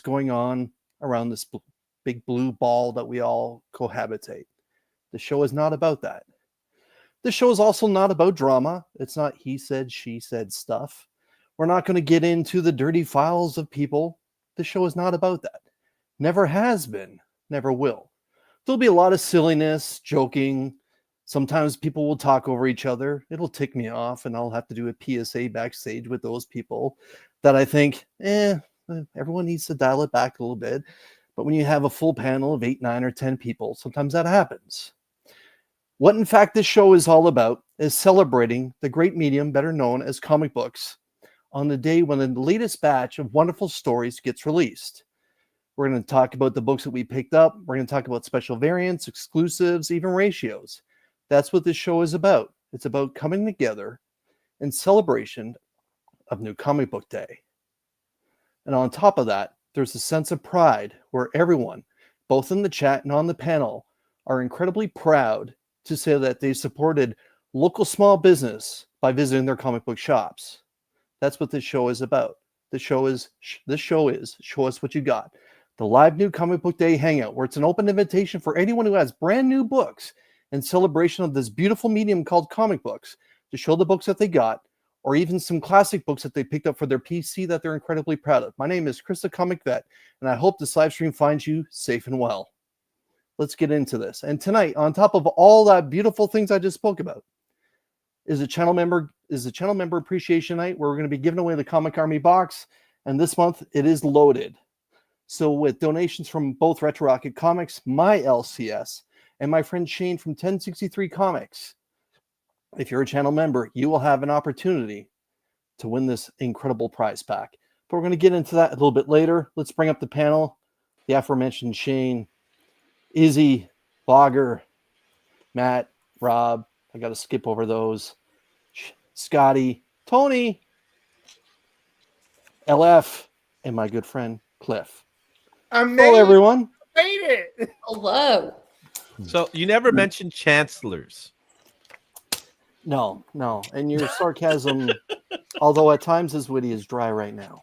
stories going on around this big blue ball that we all cohabitate. The show is not about that. The show is also not about drama. It's not he said, she said stuff. We're not going to get into the dirty files of people. The show is not about that. Never has been, never will. There'll be a lot of silliness, joking. Sometimes people will talk over each other. It'll tick me off, and I'll have to do a PSA backstage with those people that I think, everyone needs to dial it back a little bit. But when you have a full panel of 8, 9, or 10 people, sometimes that happens. What, in fact, this show is all about is celebrating the great medium better known as comic books on the day when the latest batch of wonderful stories gets released. We're going to talk about the books that we picked up. We're going to talk about special variants, exclusives, even ratios. That's what this show is about. It's about coming together in celebration of New Comic Book Day. And on top of that, there's a sense of pride where everyone, both in the chat and on the panel, are incredibly proud to say that they supported local small business by visiting their comic book shops. That's what this show is about. This show is Show Us What You Got. The live New Comic Book Day Hangout, where it's an open invitation for anyone who has brand new books in celebration of this beautiful medium called comic books to show the books that they got, or even some classic books that they picked up for their PC that they're incredibly proud of. My name is Chris the Comic Vet, and I hope this live stream finds you safe and well. Let's get into this. And tonight, on top of all that beautiful things I just spoke about, is a channel member appreciation night where we're going to be giving away the Comic Army box, and this month it is loaded. So with donations from both Retro Rocket Comics, my LCS, and my friend Shane from 1063 Comics, if you're a channel member, you will have an opportunity to win this incredible prize pack. But we're going to get into that a little bit later. Let's bring up the panel. The aforementioned Shane, Izzy, Bogger, Matt, Rob. I got to skip over those. Scotty, Tony, LF, and my good friend Cliff. Hello, everyone. Made it. Hello. So you never mentioned chancellors. No. And your sarcasm, although at times as witty, is dry right now.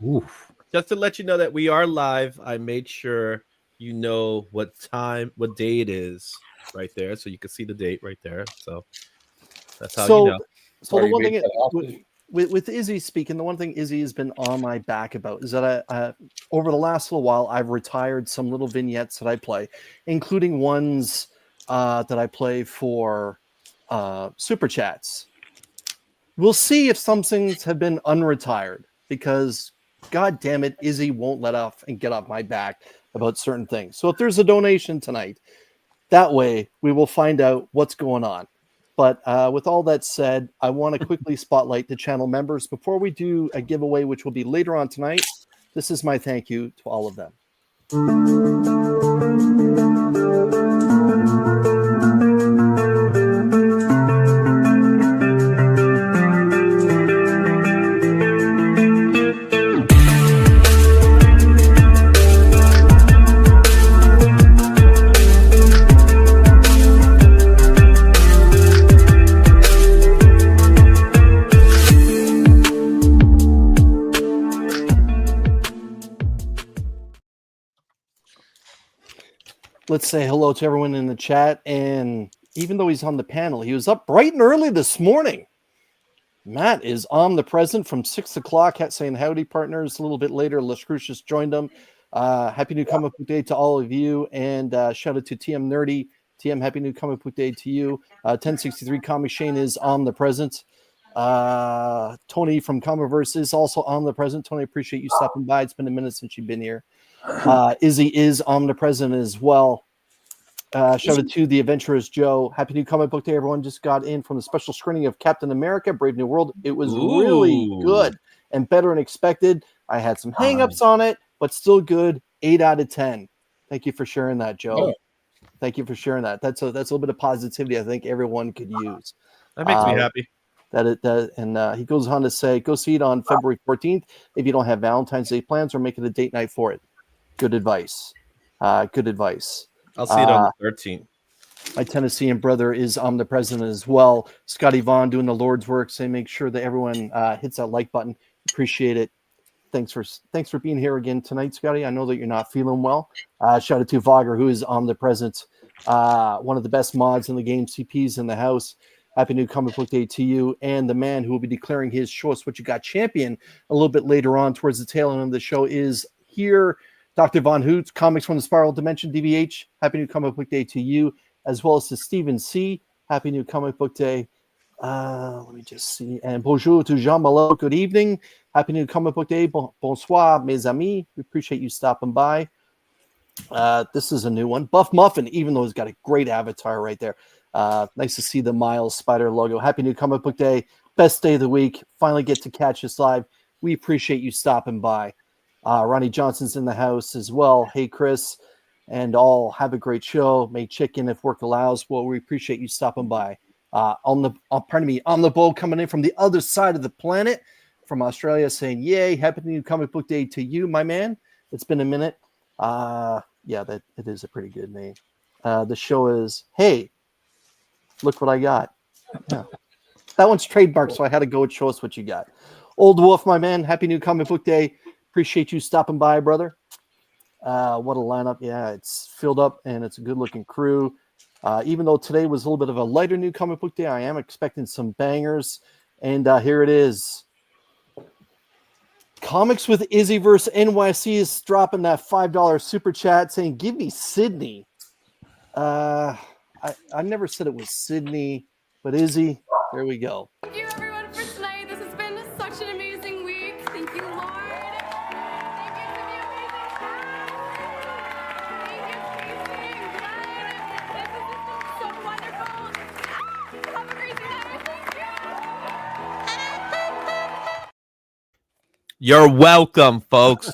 Oof. Just to let you know that we are live, I made sure you know what day it is right there. So you can see the date right there. So that's how you know. So the one thing with Izzy speaking, the one thing Izzy has been on my back about is that I over the last little while, I've retired some little vignettes that I play, including ones that I play for Super Chats. We'll see if some things have been unretired because, God damn it, Izzy won't let off and get off my back about certain things. So if there's a donation tonight, that way we will find out what's going on. But with all that said, I want to quickly spotlight the channel members before we do a giveaway, which will be later on tonight. This is my thank you to all of them. Let's say hello to everyone in the chat. And even though he's on the panel, he was up bright and early this morning. Matt is omnipresent from 6 o'clock, saying howdy, partners. A little bit later, Les Crucius joined him. Happy New Comic Book Day to all of you. And shout out to TM Nerdy. TM, Happy New Comic Book Day to you. 1063 Comic Shane is omnipresent. Tony from Comiverse is also omnipresent. Tony, appreciate you stopping by. It's been a minute since you've been here. Izzy is omnipresent as well. Shout out to the Adventurous Joe. Happy New Comic Book Day, everyone. Just got in from the special screening of Captain America, Brave New World. It was really good and better than expected. I had some hang-ups on it, but still good. 8 out of 10. Thank you for sharing that, Joe. Yeah. Thank you for sharing that. That's a little bit of positivity I think everyone could use. That makes me happy. And he goes on to say, go see it on February 14th if you don't have Valentine's Day plans, or make it a date night for it. Good advice. Good advice. I'll see it on the 13th. My Tennessean brother is omnipresent as well. Scotty Vaughn doing the Lord's work, saying make sure that everyone hits that like button. Appreciate it. thanks for being here again tonight, Scotty. I know that you're not feeling well. Shout out to Vogger, who is omnipresent, one of the best mods in the game. CP's in the house. Happy New Comic Book Day to you, and the man who will be declaring his Show Us What You Got champion a little bit later on towards the tail end of the show is here. Dr. Von Hoot, Comics from the Spiral Dimension, DVH. Happy New Comic Book Day to you, as well as to Stephen C. Happy New Comic Book Day. Let me just see. And bonjour to Jean Malo. Good evening. Happy New Comic Book Day. Bonsoir, mes amis. We appreciate you stopping by. This is a new one. Buff Muffin, even though he's got a great avatar right there. Nice to see the Miles Spider logo. Happy New Comic Book Day. Best day of the week. Finally get to catch us live. We appreciate you stopping by. Ronnie Johnson's in the house as well. Hey, Chris. And all have a great show. Make chicken if work allows. Well, we appreciate you stopping by. On the bowl coming in from the other side of the planet from Australia saying, yay, happy New Comic Book Day to you, my man. It's been a minute. Yeah, that it is a pretty good name. The show is, hey, look what I got. Yeah. That one's trademarked, so I had to go and Show Us What You Got. Old Wolf, my man, happy New Comic Book Day. Appreciate you stopping by, brother. What a lineup. Yeah, it's filled up, and it's a good-looking crew. Even though today was a little bit of a lighter New Comic Book Day, I am expecting some bangers. And here it is. Comics with Izzyverse NYC is dropping that $5 super chat saying, give me Sydney. I never said it was Sydney, but Izzy, there we go. Thank you, everyone, for tonight. This has been such an amazing week. Thank you, Lord. Thank you to the amazing cast. Thank you, Casey and Glenn. This has just been so wonderful. Have a great day. Thank you. You're welcome, folks.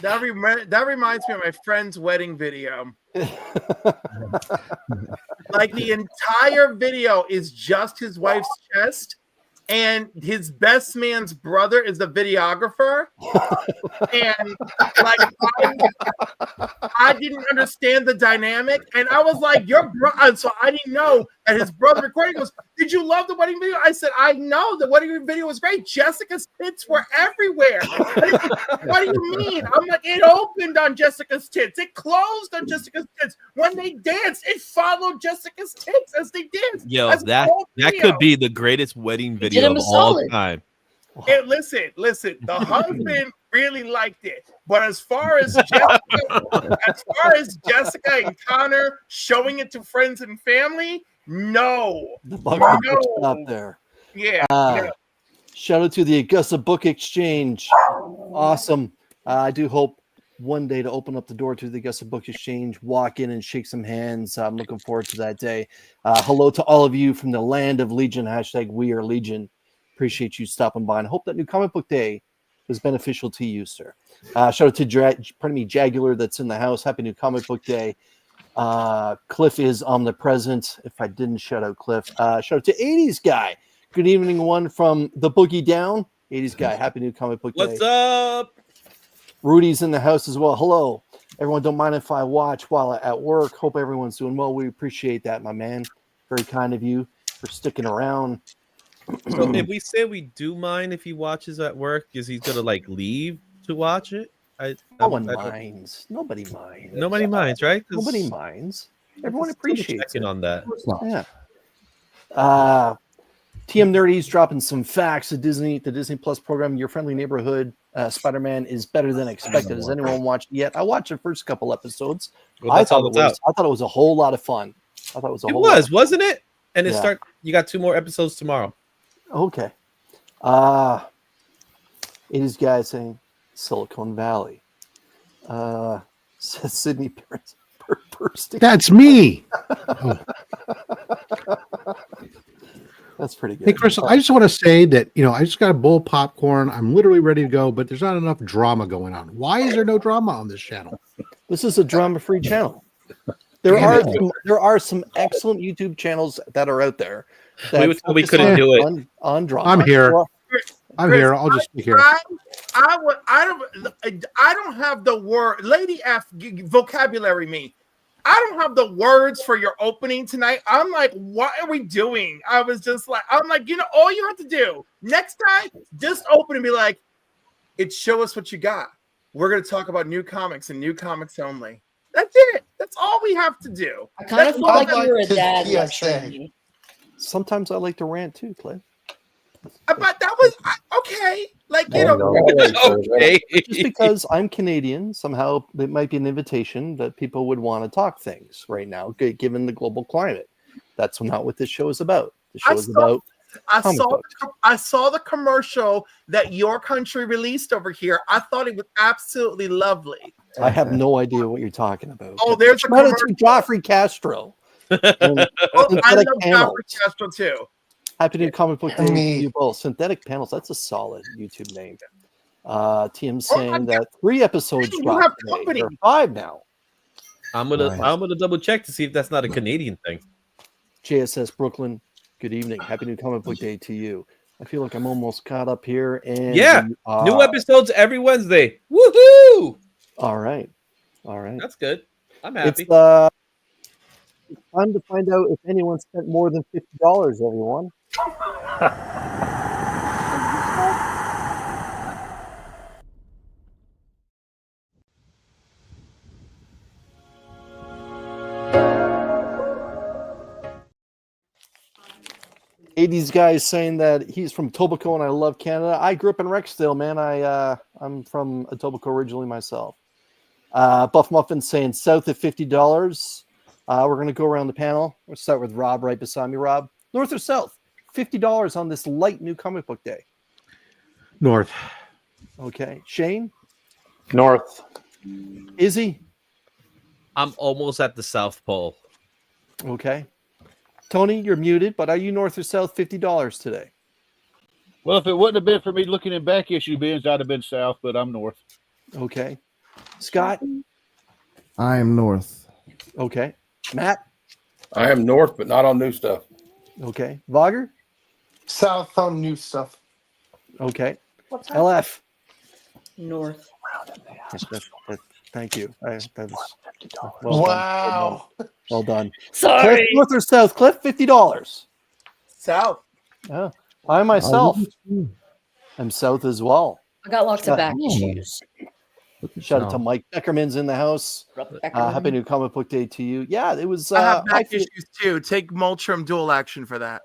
That reminds me of my friend's wedding video. Like the entire video is just his wife's chest, and his best man's brother is the videographer. And like I didn't understand the dynamic, and I was like, "Your brother." So I didn't know that his brother recording goes, "Did you love the wedding video?" I said, "I know the wedding video was great. Jessica's tits were everywhere." What do you mean? I'm like, it opened on Jessica's tits. It closed on Jessica's tits. When they danced, it followed Jessica's tits as they danced. Yo, That's that could be the greatest wedding video of all time. And listen, the husband really liked it, but as far as Jessica and Connor showing it to friends and family, no. The bucket up there. Yeah. Shout out to the Augusta Book Exchange. Awesome. I do hope one day to open up the door to the Augusta Book Exchange, walk in and shake some hands. I'm looking forward to that day. Hello to all of you from the land of Legion. # We Are Legion. Appreciate you stopping by, and hope that New Comic Book Day was beneficial to you, sir. Shout out to Jagular that's in the house. Happy New Comic Book Day. Cliff is omnipresent. If I didn't shout out Cliff, shout out to 80s Guy. Good evening, one from the Boogie Down. 80s Guy. Happy New Comic Book Day. What's up? Rudy's in the house as well. Hello. Everyone, don't mind if I watch while at work. Hope everyone's doing well. We appreciate that, my man. Very kind of you for sticking around. So if we say we do mind if he watches at work, is he gonna like leave to watch it? No one minds. Nobody minds. Nobody minds, right? Nobody minds. Everyone appreciates it. On that. Yeah. TM Nerdy's dropping some facts. The Disney Plus program, Your Friendly Neighborhood Spider-Man is better than expected. Has anyone watched it yet? I watched the first couple episodes. Well, I thought it was a whole lot of fun. Wasn't it? And you got 2 more episodes tomorrow. Okay. It is guys saying Silicon Valley. Says Sydney Parents bursting. That's me. That's pretty good. Hey, Chris, I just want to say that, I just got a bowl of popcorn. I'm literally ready to go, but there's not enough drama going on. Why is there no drama on this channel? This is a drama-free channel. There are some excellent YouTube channels that are out there. We couldn't do it on drama. I'm here. I'm Chris, here. I'll just be here. I don't have the word Lady F vocabulary me. I don't have the words for your opening tonight. I'm like, what are we doing? I'm like, all you have to do next time, just open and be like, show us what you got. We're going to talk about new comics and new comics only. That's it. That's all we have to do. I kind of feel like I you were a like his dad PSA. lecturing me. Sometimes I like to rant too, Clay. But that was okay. Like, Okay. Just because I'm Canadian, somehow it might be an invitation that people would want to talk things right now, given the global climate. That's not what this show is about. The show is about comic books. I saw the commercial that your country released over here. I thought it was absolutely lovely. I have no idea what you're talking about. Oh, there's a Shout out commercial. to Joffrey Castro. And Oh, I Synthetic love Panels. Joffrey Castro too. Happy New Comic Book Day to Me. you both. Synthetic Panels, that's a solid YouTube name. TM saying that 3 episodes You dropped have today. company. There are 5 now. I'm gonna Nice. double check to see if that's not a Canadian thing. JSS Brooklyn, good evening. Happy New Comic Book Day to you. I feel like I'm almost caught up here. And Yeah, we New are- episodes every Wednesday. Woohoo! All right. All right. That's good. I'm happy. It's time to find out if anyone spent more than $50, everyone. '80s guy saying that he's from Etobicoke and I love Canada. I grew up in Rexdale, man. I'm from Etobicoke originally myself. Buff Muffin saying south of $50. We're gonna go around the panel. We'll start with Rob right beside me. Rob, north or south? $50 on this light new comic book day. North. Okay, Shane, North. Izzy. I'm almost at the South Pole. Okay, Tony, you're muted, but are you north or south? $50 today. Well, if it wouldn't have been for me looking in back issue bins, I'd have been south, but I'm north. Okay, Scott. I am north. Okay, Matt. I am north, but not on new stuff. Okay, Vogger. South on new stuff. Okay, What's that? LF. North. Thank you. That was Wow. Well done. Cliff, Sorry. north or south? Cliff, $50. South. Yeah, I myself am south as well. I got lots of back Oh. issues. Shout out to Mike Beckerman's in the house. Happy New Comic Book Day to you. Yeah, it was. I have back feel- issues too. Take Moltrum dual action for that.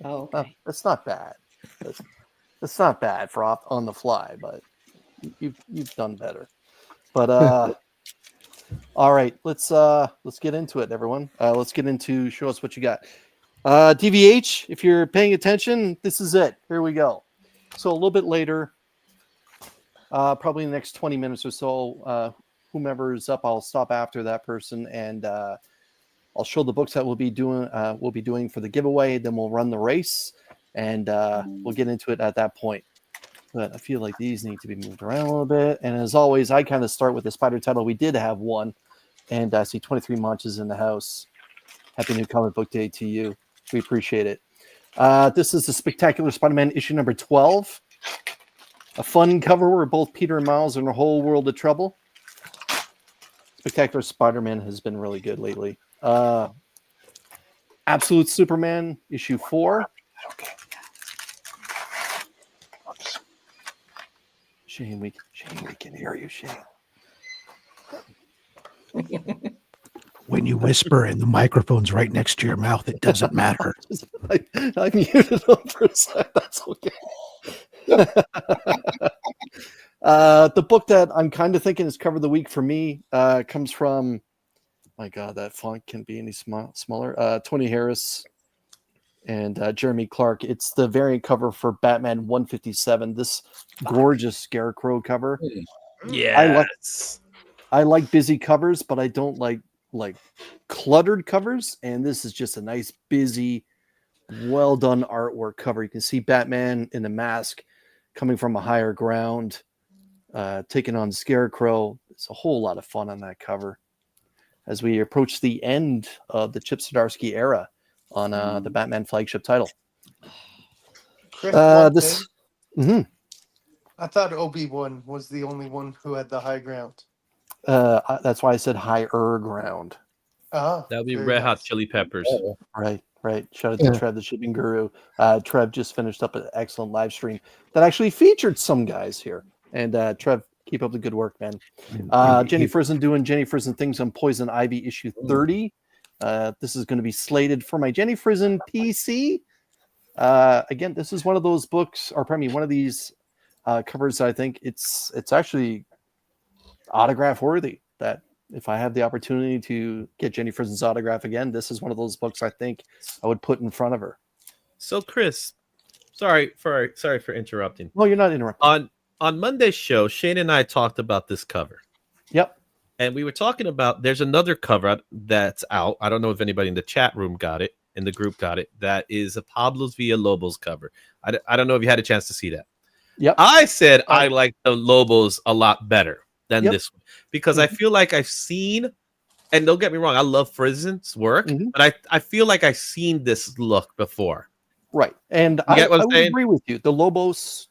Oh, okay. That's not bad. That's not bad for on the fly, but you've done better. But all right, let's get into it, everyone. Let's get into show us what you got. DVH, if you're paying attention, this is it. Here we go. So a little bit later, probably in the next 20 minutes or so, whomever is up, I'll stop after that person and I'll show the books that we'll be doing for the giveaway. Then we'll run the race and we'll get into it at that point. But I feel like these need to be moved around a little bit. And as always, I kind of start with the spider title. We did have one, and I see 23 Munches in the house. Happy New Comic Book Day to you. We appreciate it. This is the Spectacular Spider-Man issue number 12. A fun cover where both Peter and Miles are in a whole world of trouble. Spectacular Spider-Man has been really good lately. Absolute Superman issue 4. Shane, we can hear you, Shane. When you whisper and the microphone's right next to your mouth, it doesn't matter. I muted him for a sec. That's okay. The book that I'm kind of thinking is cover of the week for me comes from, my God, that font can't be any smaller. Tony Harris and Jeremy Clark. It's the variant cover for Batman 157. This gorgeous Scarecrow cover. Yeah. I like busy covers, but I don't like cluttered covers. And this is just a nice, busy, well done artwork cover. You can see Batman in the mask coming from a higher ground, taking on Scarecrow. It's a whole lot of fun on that cover as we approach the end of the Chip Zdarsky era on the Batman flagship title. Chris, one This. thing, Mhm. I thought Obi-Wan was the only one who had the high ground. That's why I said higher ground. Oh, That would be very Red Hot nice. Chili Peppers. Right. Shout out to Yeah. Trev, the shipping guru. Trev just finished up an excellent live stream that actually featured some guys here. And Trev, keep up the good work, man. Jenny Frizen doing Jenny Frizen things on Poison Ivy issue 30. This is going to be slated for my Jenny Frizen PC. Again, this is one of those books, or pardon me, one of these covers that I think it's actually autograph worthy. That if I have the opportunity to get Jenny Frizen's autograph again, this is one of those books I think I would put in front of her. So, Chris, sorry for interrupting. No, you're not interrupting. On Monday's show, Shane and I talked about this cover. Yep. And we were talking about there's another cover that's out. I don't know if anybody in the chat room got it, in the group got it. That is a Pablo's Villalobos cover. I don't know if you had a chance to see that. Yep. I said I like the Lobos a lot better than Yep. this one because I feel like I've seen, and don't get me wrong, I love Frizen's work, but I feel like I've seen this look before. Right. And You I get what I'm would saying? agree with you. The Lobos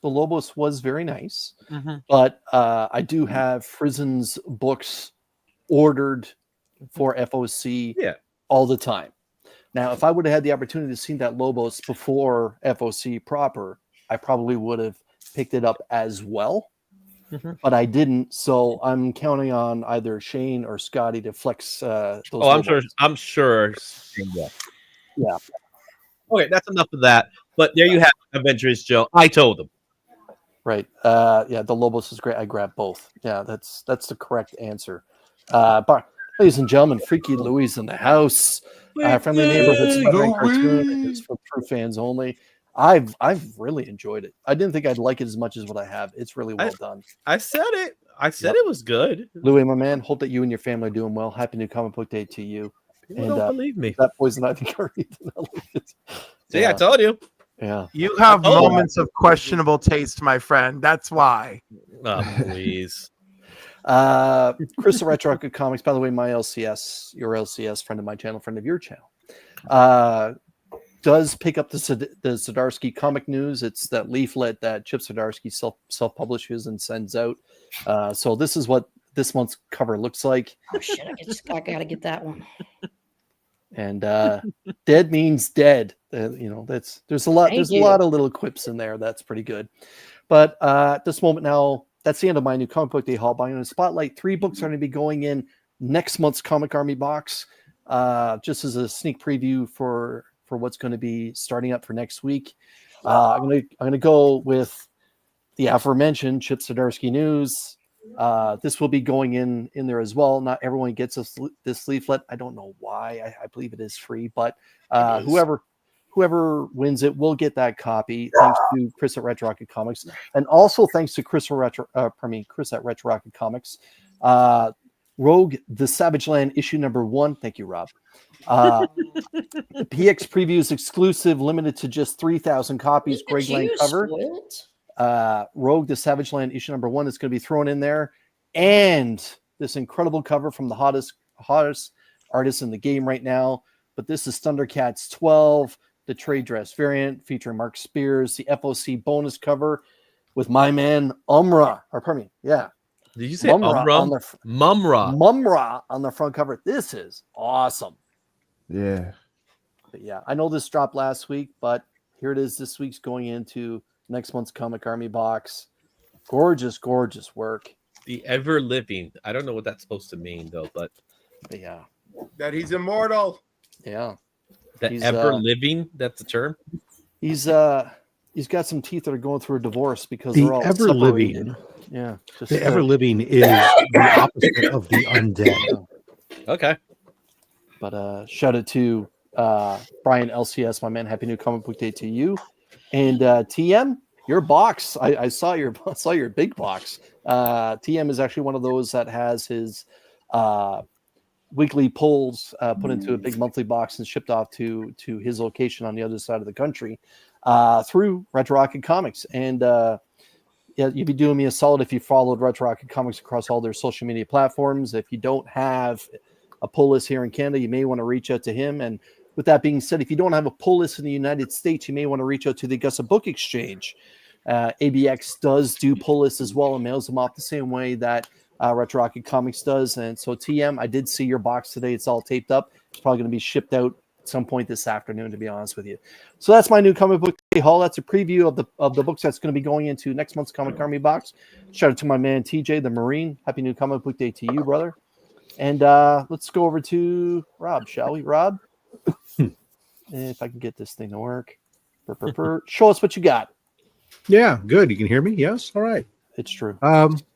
was very nice. Mhm. But I do have Frizen's books ordered for FOC all the time. Now, if I would have had the opportunity to see that Lobos before FOC proper, I probably would have picked it up as well. But I didn't, so I'm counting on either Shane or Scotty to flex those. Oh, I'm Lobos. sure. Yeah. Okay, that's enough of that. But there you have Adventurous Joe. I told him. Right. Yeah, the Lobos is great. I grabbed both. Yeah, that's the correct answer. But ladies and gentlemen, Freaky Louie's in the house. Friendly neighborhood Spider-Man cartoon is for true fans only. I've really enjoyed it. I didn't think I'd like it as much as what I have. It's really well done. I said it. I said it was good. Louie, my man, hope that you and your family are doing well. Happy New Comic Book Day to you. People don't believe me. That Poison Ivy card. See, I told you. Yeah. You have moments of questionable taste, my friend. That's why. Oh, please. Chris at Retro Rocket Comics, by the way, my LCS, your LCS, friend of my channel, friend of your channel, does pick up the Zdarsky comic news. It's that leaflet that Chip Zdarsky self-publishes and sends out. So this is what this month's cover looks like. Oh shit! I gotta get that one. And dead means dead. There's a lot of little quips in there. That's pretty good. But at this moment now, that's the end of my new comic book day haul. But I'm going to spotlight 3 books that are going to be going in next month's Comic Army box, just as a sneak preview for what's going to be starting up for next week. I'm going to go with the aforementioned Chip Zdarsky news. This will be going in there as well. Not everyone gets this leaflet. I don't know why. I believe it is free, but whoever wins it will get that copy. Thanks to Chris at Retro Rocket Comics, and also thanks to Chris at Retro Rocket Comics. Rogue: The Savage Land issue number 1. Thank you, Rob. The PX previews exclusive, limited to just 3,000 copies. Greg Lang cover. Rogue: The Savage Land issue number 1 is going to be thrown in there, and this incredible cover from the hottest artist in the game right now. But this is Thundercats 12, the trade dress variant featuring Mark Spears, the FOC bonus cover with my man Umra. Or pardon me, yeah. Did you say Mumra? Mumra on the front cover. This is awesome. Yeah. But yeah, I know this dropped last week, but here it is. This week's going into next month's Comic Army box. Gorgeous, gorgeous work. The ever living. I don't know what that's supposed to mean though, but yeah, that he's immortal. Yeah, that ever living. That's the term. He's got some teeth that are going through a divorce because they're all ever living. Yeah, the ever living is the opposite of the undead. Okay, but shout out to Brian LCS, my man. Happy New Comic Book Day to you. And TM, your box. I saw your big box. TM is actually one of those that has his weekly pulls put into a big monthly box and shipped off to his location on the other side of the country through Retro Rocket Comics. And yeah, you'd be doing me a solid if you followed Retro Rocket Comics across all their social media platforms. If you don't have a pull list here in Canada, you may want to reach out to him. And with that being said, if you don't have a pull list in the United States, you may want to reach out to the Augusta Book Exchange. ABX does do pull lists as well and mails them off the same way that Retro Rocket Comics does. And so TM, I did see your box today. It's all taped up. It's probably going to be shipped out at some point this afternoon, to be honest with you. So that's my new comic book day haul. That's a preview of the books that's going to be going into next month's Comic Army box. Shout out to my man TJ the Marine. Happy new comic book day to you, brother. And let's go over to Rob, shall we? Rob, if I can get this thing to work. Show us what you got. Yeah, good. You can hear me? Yes. All right. It's true.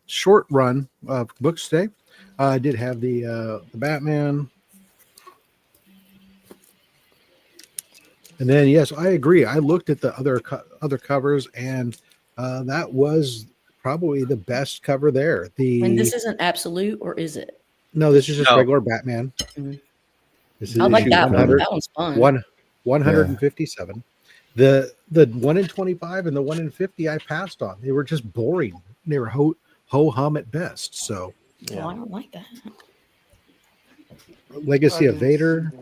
Short run of books today. I did have the Batman. And then, yes, I agree. I looked at the other covers, and that was probably the best cover there. And this isn't absolute, or is it? No, this is just regular Batman. Mhm. This is I like issue that one. 100 That one's fun. 157. The 1 in 25 and the 1 in 50 I passed on. They were just boring. They were ho hum at best. So Oh, I don't like that. Legacy of Vader.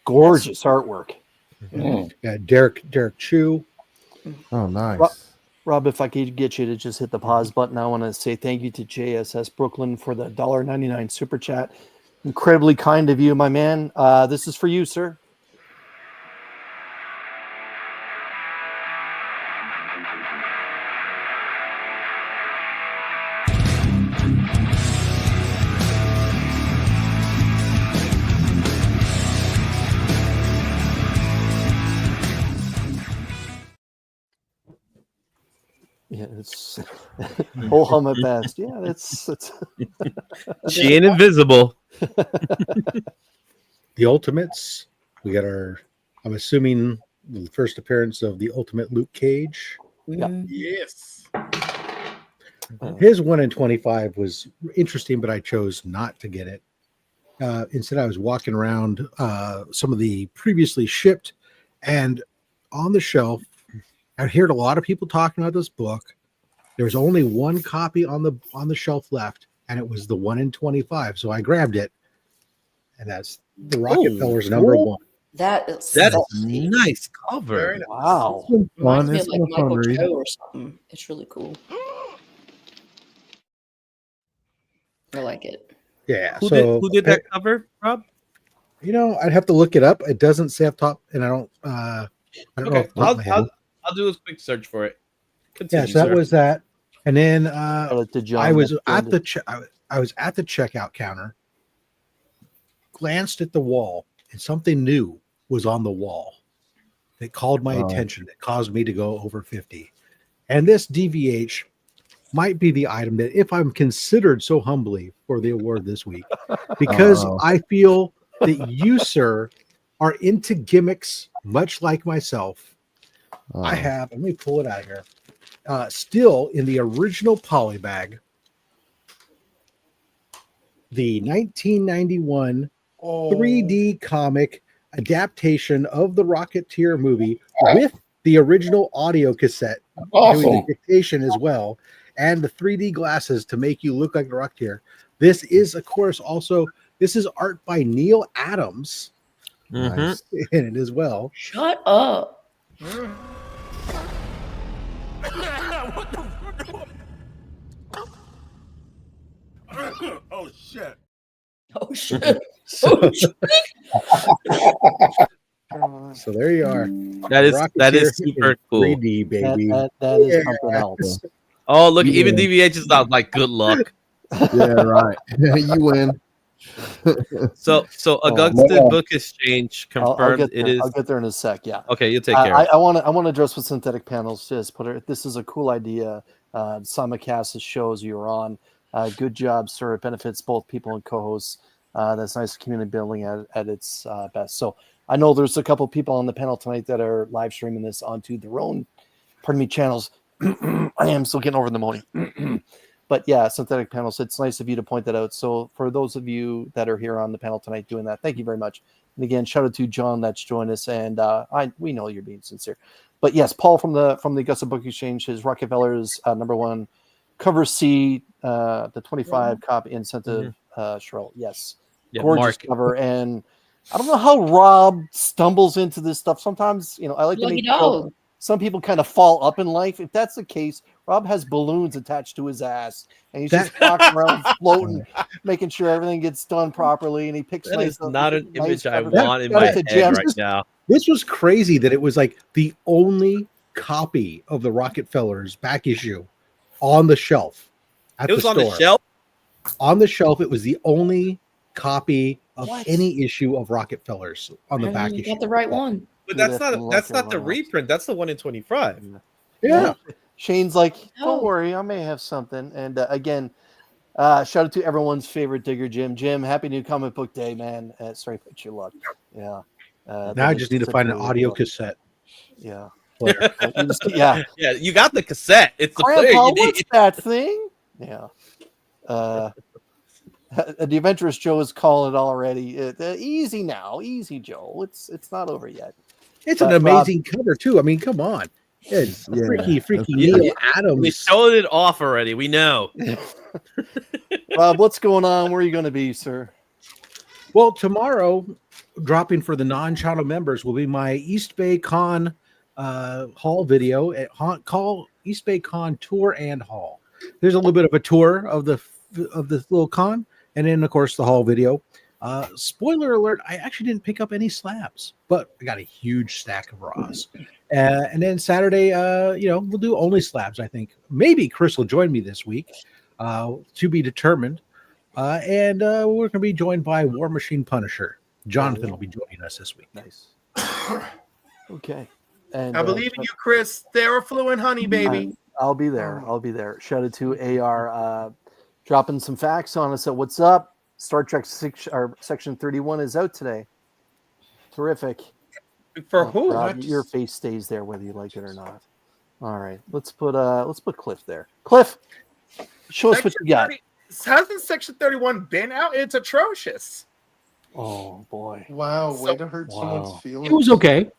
Gorgeous artwork. Yeah, Derek Chu. Oh, nice. Rob, if I could get you to just hit the pause button, I want to say thank you to JSS Brooklyn for the $1.99 super chat. Incredibly kind of you, my man. This is for you, sir. Yeah, it's whole hum at best. Yeah, it's She ain't invisible. The Ultimates. We got I'm assuming the first appearance of the Ultimate Luke Cage. Yes. His 1 in 25 was interesting, but I chose not to get it. Instead, I was walking around some of the previously shipped, and on the shelf, I heard a lot of people talking about this book. There was only one copy on the shelf left, and it was the 1 in 25. So I grabbed it, and that's the Rockefeller's number one. That is nice cover. Wow. Reminds me It's of like been a fun Michael read. Joe or something. It's really cool. I like it. Yeah. Who so did that cover, Rob? I'd have to look it up. It doesn't say up top, and I don't know. Okay, Off the top of my head. I'll do a quick search for it. Yeah, Continue, so that sir. was that. And then I I was at the checkout counter, glanced at the wall, and something new was on the wall that called my attention. That caused me to go over 50. And this DVH might be the item that, if I'm considered so humbly for the award this week, because I feel that you, sir, are into gimmicks much like myself. I have, let me pull it out here. Still in the original poly bag, the 1991 3D comic adaptation of the Rocketeer movie with the original audio cassette, doing the dictation as well, and the 3D glasses to make you look like the Rocketeer. This is, of course, this is art by Neil Adams Nice. in it as well. Shut up. Oh shit. Oh shit. Oh, shit. So there you are. That is Rocketeer super in cool. 3D, baby. That is something else. Oh, look, Yeah. even DVH is not like good luck. Yeah, right. You win. So Augustus Book Exchange I'll confirmed get it there. is. I'll get there in a sec. Yeah. Okay, you'll take care. I want to address with synthetic panels. Just put it. This is a cool idea. Simulcast shows you were on. Good job, sir. It benefits both people and co-hosts. That's nice community building at its best. So I know there's a couple people on the panel tonight that are live streaming this onto their own, channels. I am still getting over the morning. But yeah, synthetic panels. It's nice of you to point that out. So for those of you that are here on the panel tonight doing that, thank you very much. And again, shout out to John that's joined us, and we know you're being sincere. But yes, Paul from the Augusta Book Exchange, his Rockefeller's number one cover C, the 25 copy incentive, Cheryl. Yes, Yeah, gorgeous Mark. cover, and I don't know how Rob stumbles into this stuff. Sometimes I like to Lucky make dog. some people kind of fall up in life. If that's the case, Rob has balloons attached to his ass, and he's just walking around floating, making sure everything gets done properly. And he picks That is nice, not an nice image I photos. want in Shout my out to head Jim. right now. This was crazy that it was like the only copy of the Rockefellers back issue on the shelf at It was the on store. the shelf. On the shelf, it was the only copy of What? any issue of Rockefellers on the back You issue. got the right one. But Dude, that's that's not that's not the everyone else. reprint. That's the one in 25. Yeah. Shane's like, don't Oh. worry, I may have something. And again, shout out to everyone's favorite digger, Jim. Jim, happy new comic book day, man. Sorry about your luck. Yeah. Now I just need to find an audio cassette. Yeah. player. Yeah. Yeah, you got the cassette. It's the player Grandpa, you what's need. that thing? Yeah. The adventurous Joe is calling it already. Easy now, easy, Joe. It's not over yet. It's an amazing cover too. I mean, come on. It's freaky Yeah. Neil Adams. We showed it off already. We know. Rob, what's going on? Where are you going to be, sir? Well, tomorrow, dropping for the non-channel members will be my East Bay Con haul video at call East Bay Con tour and haul. There's a little bit of a tour of the little con, and then of course the haul video. Spoiler alert: I actually didn't pick up any slabs, but I got a huge stack of raws. And then Saturday, we'll do only slabs. I think maybe Chris will join me this week, to be determined. And we're going to be joined by War Machine Punisher. Jonathan will be joining us this week. Nice. Okay. And I believe in you, Chris. Theraflu and honey, baby. I'll be there. I'll be there. Shout out to AR dropping some facts on us. What's up? Star Trek Section 31 is out today. Terrific. For who? Rob, your face stays there whether you like it or not. All right. Let's put Cliff there. Cliff, show us what you got. Hasn't Section 31 been out? It's atrocious. Oh boy. Wow, way to hurt someone's feelings. It was okay.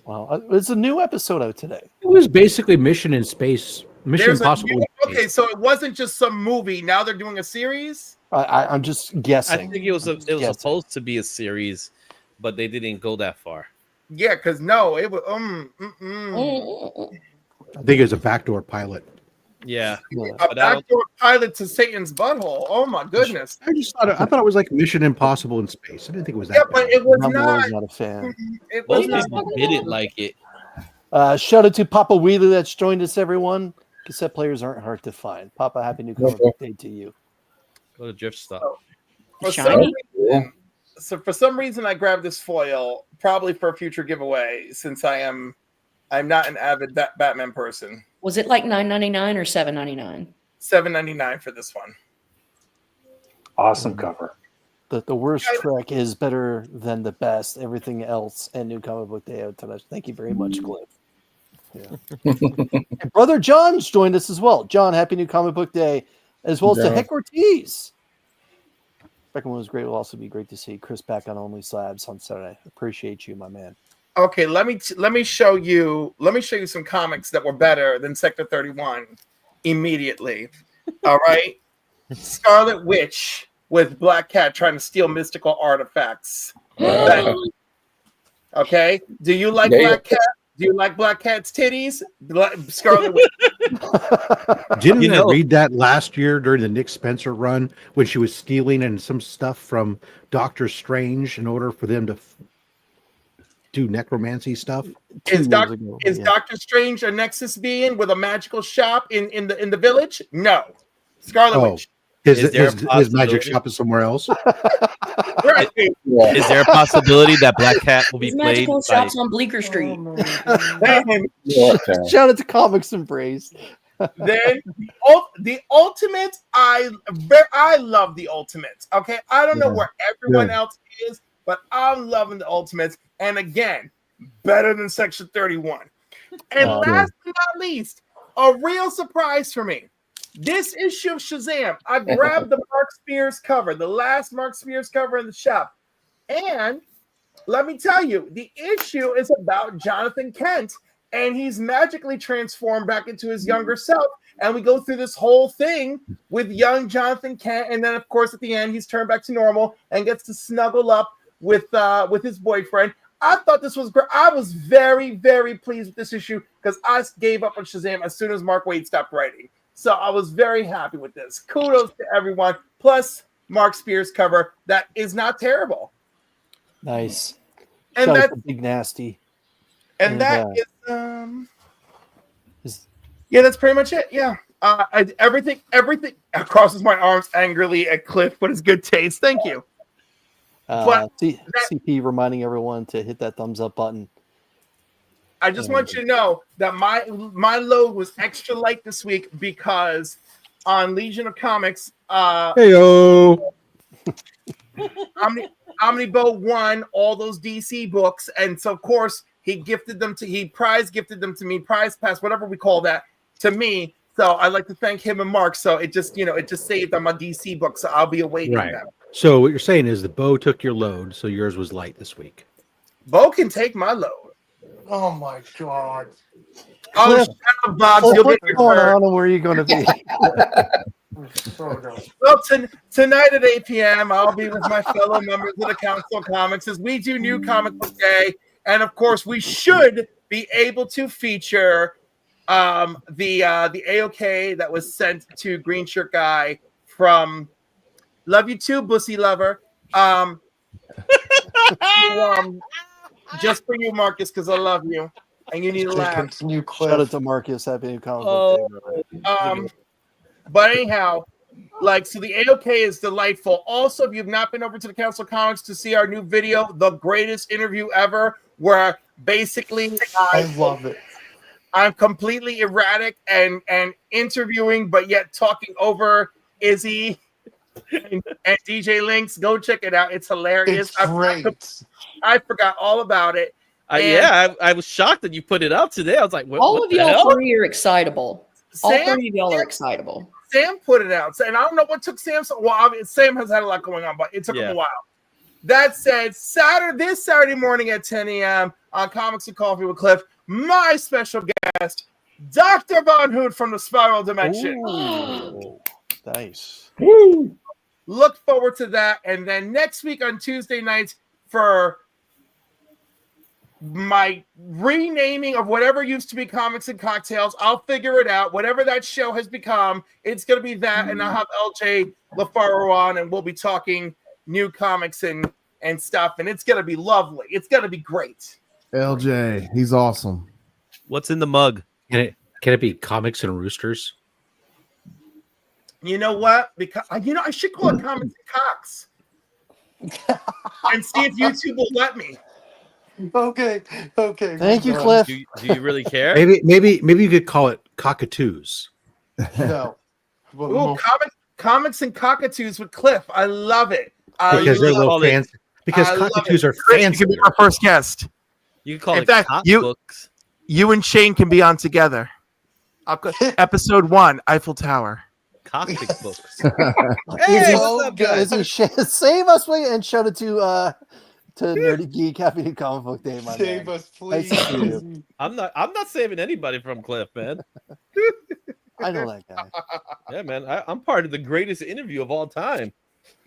Wow. There's a new episode out today. It was basically Mission in Space. Mission There's a Impossible. new- in Space. okay, so it wasn't just some movie. Now they're doing a series. I'm just guessing. I think it was guessing. supposed to be a series, but they didn't go that far. Yeah, because no, it was. I think it was a backdoor pilot. Yeah. A backdoor pilot to Satan's butthole. Oh my goodness. I thought it was like Mission Impossible in Space. I didn't think it was that. Yeah, but bad. it was I'm not. not a fan. It was Most not. people didn't like it. Shout out to Papa Wheeler that's joined us, everyone. Cassette players aren't hard to find. Papa, happy new comic book day to you. Go to Drift Stop. For some reason, I grabbed this foil, probably for a future giveaway, since I'm not an avid Batman person. Was it like $9.99 or $7.99? $7.99 for this one. Awesome cover. The worst Trek is better than the best. Everything else and new comic book day out tonight. Thank you very much, Cliff. Yeah. And Brother John's joined us as well. John, happy new comic book day, as well as to Heck Ortiz. Second one was great. Will also be great to see Chris back on Only Slabs on Saturday. Appreciate you, my man. Okay, let me show you some comics that were better than Sector 31 immediately. All right. Scarlet Witch with Black Cat trying to steal mystical artifacts. Okay. Do you like Black Cat? Do you like Black Cat's titties? Scarlet Witch. Didn't I read that last year during the Nick Spencer run when she was stealing and some stuff from Doctor Strange in order for them to do necromancy stuff? Is Doctor Strange a Nexus being with a magical shop in the village? No. Scarlet Witch. His magic shop is somewhere else. Right. Is there a possibility that Black Cat will be His played magical by... shops on Bleecker Street. Shout out to Comics Embrace. Then the Ultimate, I love the Ultimates. Okay, I don't know where everyone else is, but I'm loving the Ultimates. And again, better than Section 31. And last but not least, a real surprise for me. This issue of Shazam, I grabbed the Mark Spears cover, the last Mark Spears cover in the shop. And let me tell you, the issue is about Jonathan Kent, and he's magically transformed back into his younger self. And we go through this whole thing with young Jonathan Kent, and then, of course, at the end, he's turned back to normal and gets to snuggle up with his boyfriend. I thought this was great. I was very, very pleased with this issue because I gave up on Shazam as soon as Mark Waid stopped writing. So I was very happy with this. Kudos to everyone. Plus, Mark Spears cover that is not terrible. Nice. And Shout out that's to Big Nasty. and that is yeah, that's pretty much it. Yeah. Everything crosses my arms angrily at Cliff, but it's good taste. Thank you. But CP reminding everyone to hit that thumbs up button. I just want you to know that my load was extra light this week because on Legion of Comics, Heyo. Omnibo won all those DC books, and so of course he prize gifted them to me, prize pass, whatever we call that, to me. So I'd like to thank him and Mark. So it just saved on my DC book, so I'll be awaiting them. So what you're saying is the Bo took your load, so yours was light this week. Bo can take my load. Oh my god. Oh, Cliff, shut up, Bobs. You'll what's get your going turn. on and where are you going to be? Well, tonight at 8 p.m., I'll be with my fellow members of the Council of Comics as we do New Comic Book Day. And of course, we should be able to feature the AOK that was sent to Green Shirt Guy from Love You Too, Bussy Lover. Just for you, Marcus, because I love you. And you need a laugh. Shout out to Marcus. Happy New Comic Book Day, brother. But anyhow, so the AOK is delightful. Also, if you've not been over to the Council of Comics to see our new video, The Greatest Interview Ever, where basically I love it. I'm completely erratic and interviewing, but yet talking over Izzy and DJ Links. Go check it out. It's hilarious. It's great. I forgot all about it. I was shocked that you put it out today. I was like, All what of the y'all hell? three are excitable. All three of y'all are excitable. Sam put it out, and I don't know what took Sam so well. I mean, Sam has had a lot going on, but it took him a while. That said, this Saturday morning at 10 a.m. on Comics and Coffee with Cliff, my special guest, Dr. Von Hood from the Spiral Dimension. Ooh, nice. Woo. Look forward to that. And then next week on Tuesday nights for my renaming of whatever used to be Comics and Cocktails. I'll figure it out. Whatever that show has become, it's going to be that. And I'll have LJ LaFaro on, and we'll be talking new comics and stuff. And it's going to be lovely. It's going to be great. LJ, he's awesome. What's in the mug? Can it be Comics and Roosters? You know what? Because I should call it Comics and Cocks and see if YouTube will let me. Okay. Thank you, Cliff. Do you really care? Maybe you could call it Cockatoos. No. Ooh, comics and Cockatoos with Cliff. I love it. Because they're little fans. Because Cockatoos are fancy. You can be our first guest. You can call In it fact, cock you- books. You and Shane can be on together. Episode 1, Eiffel Tower. Cockpit books. Hey, what's up, guys? Save us and shout it to Nerdy Geek. Happy New Comic Book Day, my Save man. us, please. Nice to see you. I'm not saving anybody from Cliff, man. I know that guy. Yeah, man. I'm part of the greatest interview of all time.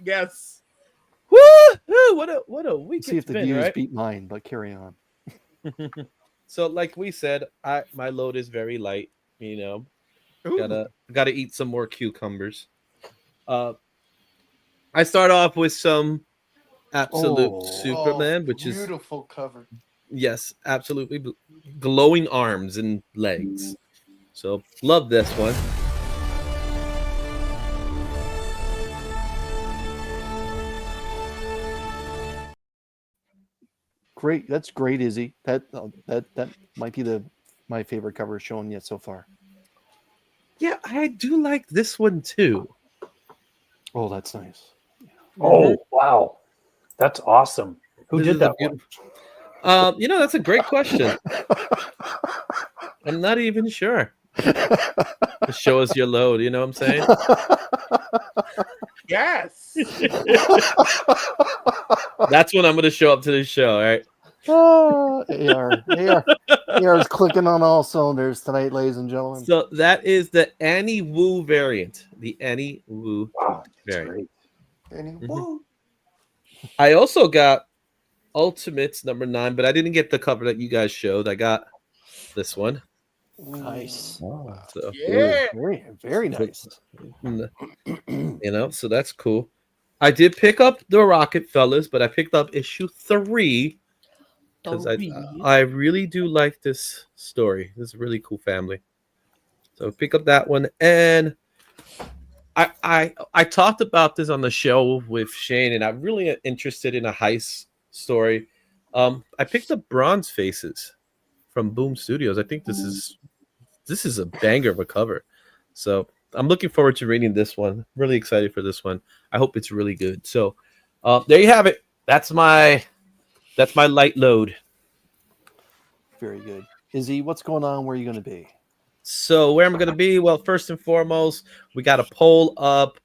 Yes. Woo! What a week See if it's the been, views right? beat mine, but carry on. So, like we said, my load is very light. You know, gotta eat some more cucumbers. I start off with some Absolute Superman, which is beautiful cover. Yes, absolutely glowing arms and legs. So love this one. Great, that's great, Izzy. That might be my favorite cover shown yet so far. Yeah, I do like this one too. Oh, that's nice. Oh, wow. That's awesome. Who did that one? That's a great question. I'm not even sure. Show us your load, you know what I'm saying? Yes. That's when I'm going to show up to the show, all right? AR is clicking on all cylinders tonight, ladies and gentlemen. So that is the Annie Wu variant. The Annie Wu variant. Annie Wu. I also got Ultimates number 9, but I didn't get the cover that you guys showed. I got this one. Nice. So Yeah. Very, very nice. So that's cool. I did pick up the Rocket Fellas, but I picked up issue 3 because I really do like this story. This is a really cool family. So pick up that one. And I talked about this on the show with Shane, and I'm really interested in a heist story. I picked up Bronze Faces from Boom Studios. I think this is a banger of a cover. So I'm looking forward to reading this one. Really excited for this one. I hope it's really good. So there you have it. That's my light load. Very good. Izzy, what's going on? Where are you going to be? So where am I going to be? Well, first and foremost, we got a poll up.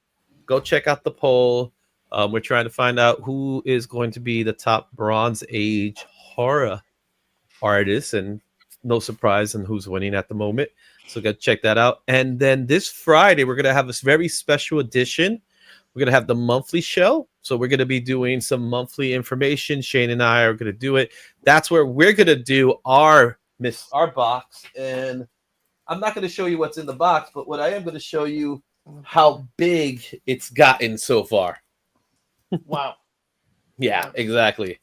Go check out the poll. We're trying to find out who is going to be the top Bronze Age horror artist, and no surprise on who's winning at the moment. So go check that out. And then this Friday, we're going to have a very special edition. We're going to have the monthly show. So we're going to be doing some monthly information. Shane and I are going to do it. That's where we're going to do our box. And I'm not going to show you what's in the box, but what I am going to show you how big it's gotten so far. Wow. Yeah, exactly.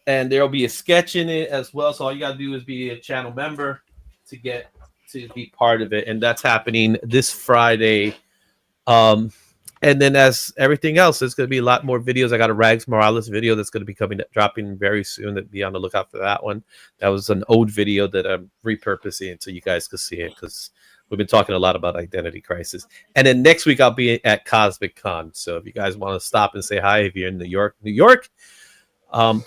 And there'll be a sketch in it as well. So all you got to do is be a channel member to get to be part of it. And that's happening this Friday. And then as everything else, there's going to be a lot more videos. I got a Rags Morales video that's going to be dropping very soon. Be on the lookout for that one. That was an old video that I'm repurposing so you guys could see it, because we've been talking a lot about Identity Crisis. And then next week I'll be at Cosmic Con. So if you guys want to stop and say hi, if you're in New York,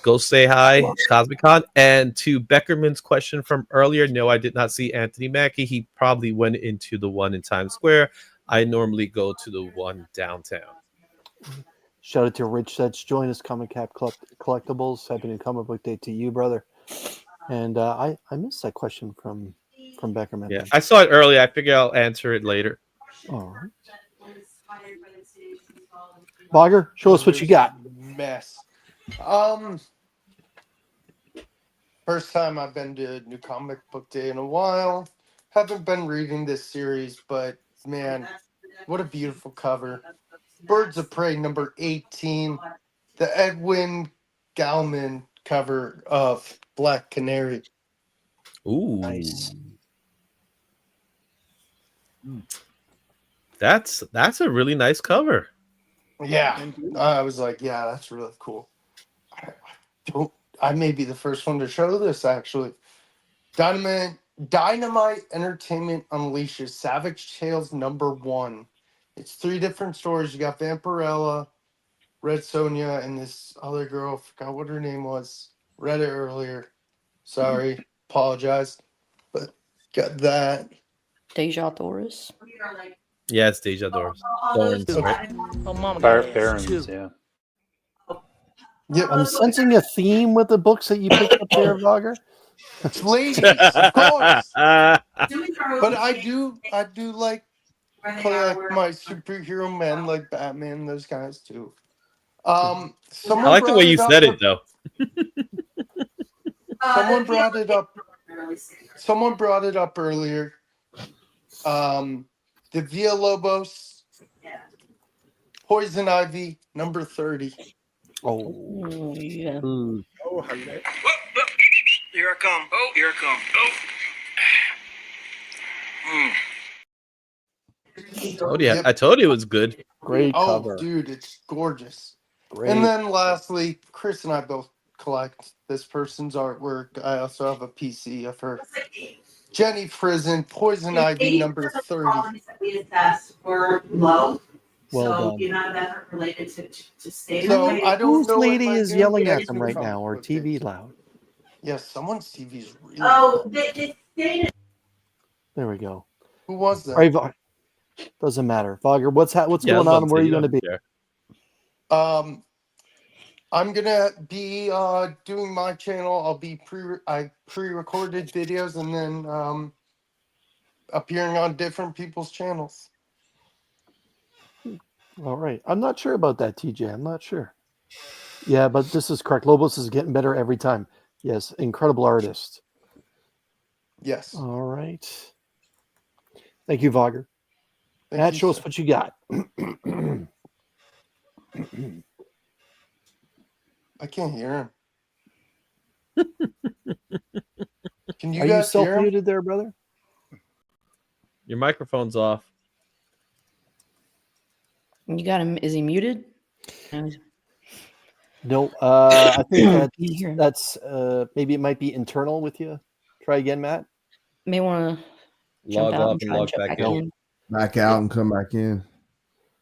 go say hi, Cosmic Con. And to Beckerman's question from earlier, no, I did not see Anthony Mackie. He probably went into the one in Times Square. I normally go to the one downtown. Shout out to Rich that's joined us, Comic Cap Collectibles. Happy new comic book day to you, brother. And I missed that question from Beckerman. Yeah, I saw it earlier. I figure I'll answer it later. All right. Bogger, show us what you got. Mess. First time I've been to New Comic Book Day in a while. Haven't been reading this series, but man, what a beautiful cover. Birds of Prey number 18. The Edwin Gallman cover of Black Canary. Ooh, Nice. That's a really nice cover. Yeah, I was like, yeah, that's really cool. I may be the first one to show this, actually. Dynamite Entertainment Unleashes Savage Tales number 1. It's 3 different stories. You got Vampirella, Red Sonja, and this other girl. Forgot what her name was. Read it earlier. Sorry. Apologize. But got that. Deja Doris. Yeah, it's Deja Doris. Thorns, right? Barons, yeah. Yep. I'm sensing a theme with the books that you picked up there, Vlogger. It's ladies, of course. But I do like my superhero men, like Batman, those guys too. I like the way you said it, though. Someone brought it up. Someone brought it up earlier. The Villalobos, Poison Ivy, number 30. Oh, yeah. Ooh. Oh, hello. Here I come. Oh, here I come. Oh. I told you it was good. great cover. Dude, it's gorgeous. Great. And then lastly, Chris and I both collect this person's artwork. I also have a PC of her. Jenny Prison, Poison Ivy, number 30. Were low. Well So done. the amount of effort related to stay So away. I don't Whose know. lady what is my yelling new at them right comic now, or book is. TV loud? Yes, someone's TV is really. Oh, they stayed. There we go. Who was that? All right, doesn't matter. Vlogger, what's going on? And where are you going to be? I'm gonna be doing my channel. I'll be pre-recorded videos and then appearing on different people's channels. All right. I'm not sure about that, TJ. I'm not sure. Yeah, but this is correct. Lobos is getting better every time. Yes, incredible artist. Yes. All right. Thank you, Vogger. Thank Matt, you, show us sir. what you got. I can't hear him. Can you Are you guys hear him? self-muted there, brother? Your microphone's off. You got him. Is he muted? No, he's- No, I think Can't hear him. that's maybe it might be internal with you. Try again, Matt. May want to Log jump out off and and try and log jump back back in. in. Back out and come back in.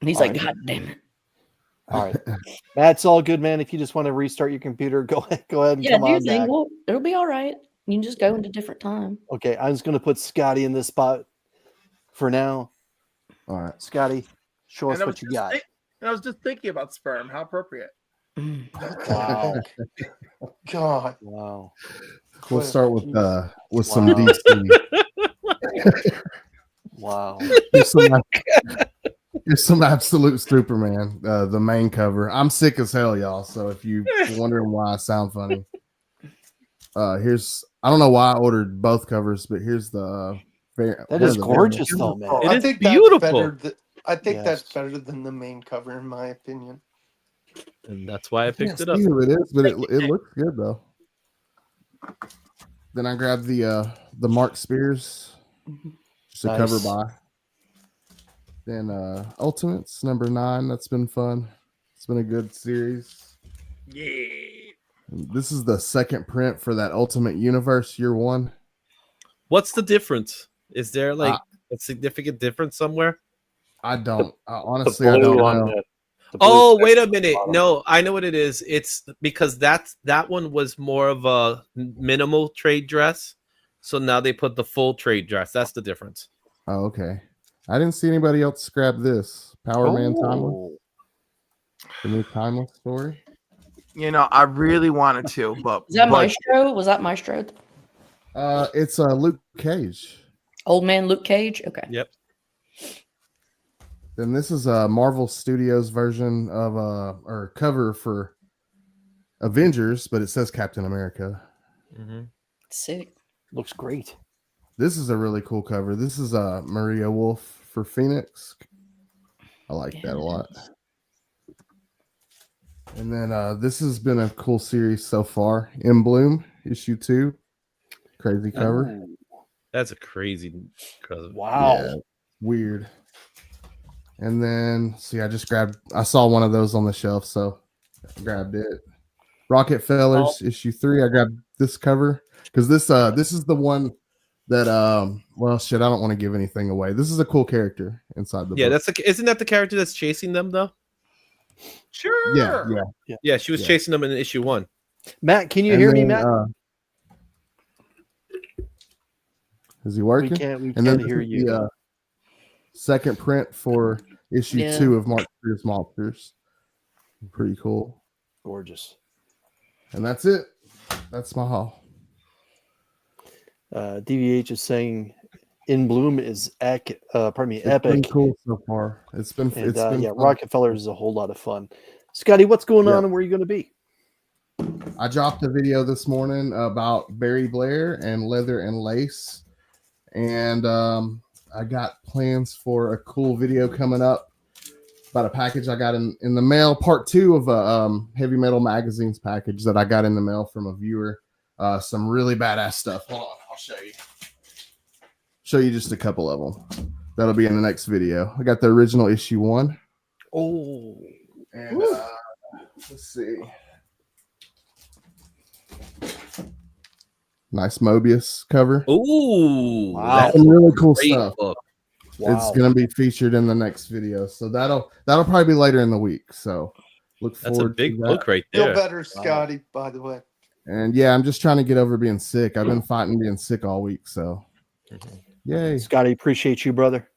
And he's All like, right. God damn it. All right, Matt, it's all good, man. If you just want to restart your computer, go ahead and Yeah, come do your on thing. back. Well, it'll be all right. You can just go into different time. Okay, I'm just going to put Scotty in this spot for now. All right. Scotty, show us And what you got. I was just thinking about sperm. How appropriate. Wow. God. Wow. We'll start with some Wow. DC. Wow. Here's some absolute Superman. The main cover. I'm sick as hell, y'all. So if you're wondering why I sound funny, here's I don't know why I ordered both covers, but here's the That is gorgeous, though, man. It I is think beautiful. I think that's Yes. better than the main cover, in my opinion. And that's why I can't picked it up. see who it is, but it looks good though. Then I grabbed the Mark Spears, just a cover Nice. by. Then Ultimates #9. That's been fun. It's been a good series. Yeah. This is the second print for that Ultimate Universe Year 1. What's the difference? Is there like a significant difference somewhere? I don't. Honestly, The I don't blue on know. the blue Oh, text wait a at the minute. bottom. No, I know what it is. It's because that one was more of a minimal trade dress. So now they put the full trade dress. That's the difference. Oh, okay. I didn't see anybody else grab this. Power Man Timeless. Oh. The new Timeless story. You know, I really wanted to, but Is that Maestro? Was that Maestro? It's Luke Cage. Old man Luke Cage? Okay. Yep. Then this is a Marvel Studios version of or cover for Avengers, but it says Captain America. Sick. Looks great. This is a really cool cover. This is Maria Wolf for Phoenix. I like that a lot. And then this has been a cool series so far. In Bloom, issue 2. Crazy cover. Ooh. That's a crazy cover. Wow. Yeah, weird. And then, see, I saw one of those on the shelf, so I grabbed it. Rocket Fellers, issue 3. I grabbed this cover because this is the one that well, shit, I don't want to give anything away. This is a cool character inside the book. Isn't that the character that's chasing them though? Sure. Yeah, she was chasing them in issue 1. Matt, can you And hear me, then, Matt? Is he working? We can't hear you. The second print for issue 2 of Mark Spears Monsters. Pretty cool. Gorgeous. And that's it. That's my haul. DVH is saying In Bloom is epic. It's been cool so far. It's been And, fun. Rockefeller is a whole lot of fun. Scotty, what's going on and where are you going to be? I dropped a video this morning about Barry Blair and Leather and Lace. And I got plans for a cool video coming up about a package I got in the mail. Part 2 of a Heavy Metal Magazines package that I got in the mail from a viewer. Some really badass stuff. Hold on, I'll show you. Show you just a couple of them. That'll be in the next video. I got the original issue 1. Oh. And let's see. Nice Mobius cover. Ooh, wow. Some really cool stuff. Book. Wow. It's gonna be featured in the next video, so that'll probably be later in the week. So look forward. That's a big to that. book right Feel there. better, Scotty, by the way. And yeah, I'm just trying to get over being sick. I've been fighting being sick all week, so yay. Scotty, appreciate you, brother.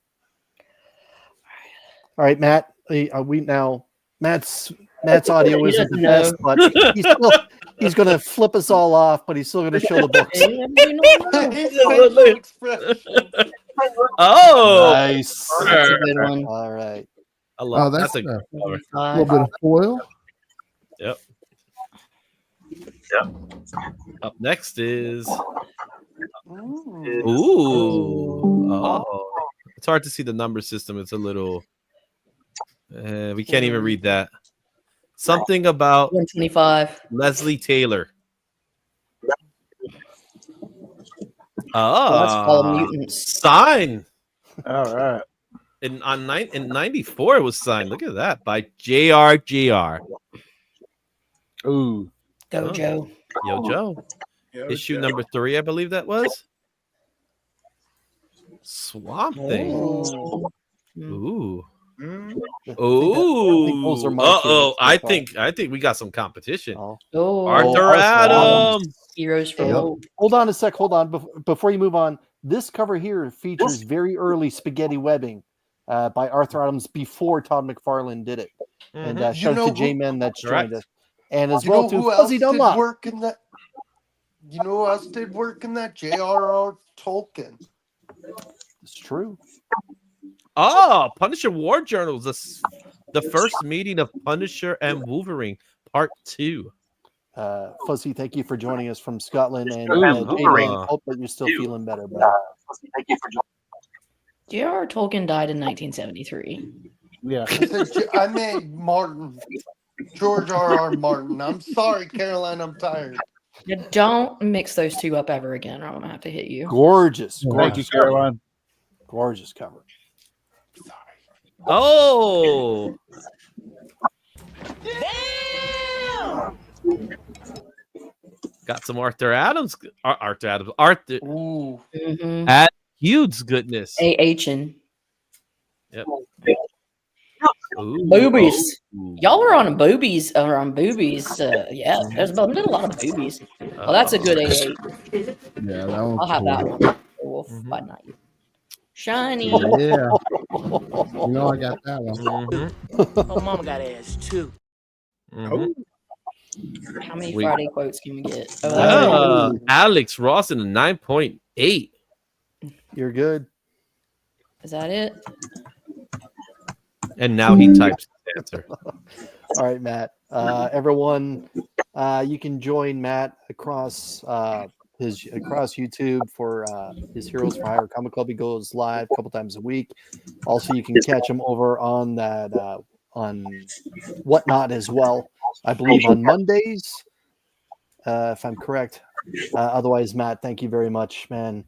All right, Matt. Matt's audio He isn't the doesn't best, but he's going to flip us all off, but he's still going to show the books. Oh, Nice. That's a good one. All right. I love that's that's a good cover. a little bit of foil. Yep. Up next is Ooh. Oh, it's hard to see the number system. It's a little. We can't even read that. Something about 125. Leslie Taylor. That's Fallen Mutants. Sign. All right. In 94 it was signed. Look at that by JRJR. Ooh. Go, Joe. Yo, Joe. Issue number 3, I believe that was. Swamp Thing. Oh. Ooh. I think those are Ooh. my Uh-oh. favorites so I think we got some competition. Oh. Arthur Arthur Adams. Heroes for Yep. Hope. Hold on a sec. Hold on. Before you move on, this cover here features very early spaghetti webbing by Arthur Adams before Todd McFarlane did it. And Mhm. shout out to who- J-Man that's Correct. joined us. And as You well know to who Fuzzy else did Dunlop. work in that? You know who else did work in that? J.R.R. Tolkien. It's true. Oh, Punisher War Journals. The first meeting of Punisher and Wolverine, part 2. Fuzzy, thank you for joining us from Scotland. And Ooh. J-Man, hope that you're still feeling better, bro. J.R.R. Tolkien died in 1973. Yeah. I meant Martin. George R.R. Martin. I'm sorry, Caroline. I'm tired. Yeah, don't mix those two up ever again, or I'm gonna have to hit you. Gorgeous. Thank you, Gorgeous. Caroline. Gorgeous cover. Oh. Got some Arthur Adams. Arthur. Ooh. At Hughes goodness. A.H.N. Yep. Ooh. Boobies. Oh. Y'all are on boobies. Yeah, there's been a lot of boobies. Oh, that's a good A8. Yeah, that one's I'll have that cool. one. Wolf by night. Shiny. Yeah. You know I got that one. Oh, mama got ass too. Mhm. How many Wait. Friday quotes can we get? Oh, that's it. Alex Ross in a 9.8. You're good. Is that it? And now he types his answer. All right, Matt. Everyone, you can join Matt across YouTube for his Heroes for Hire Comic Club. He goes live a couple times a week. Also, you can catch him over on that on Whatnot as well. I believe on Mondays, if I'm correct. Otherwise, Matt, thank you very much, man.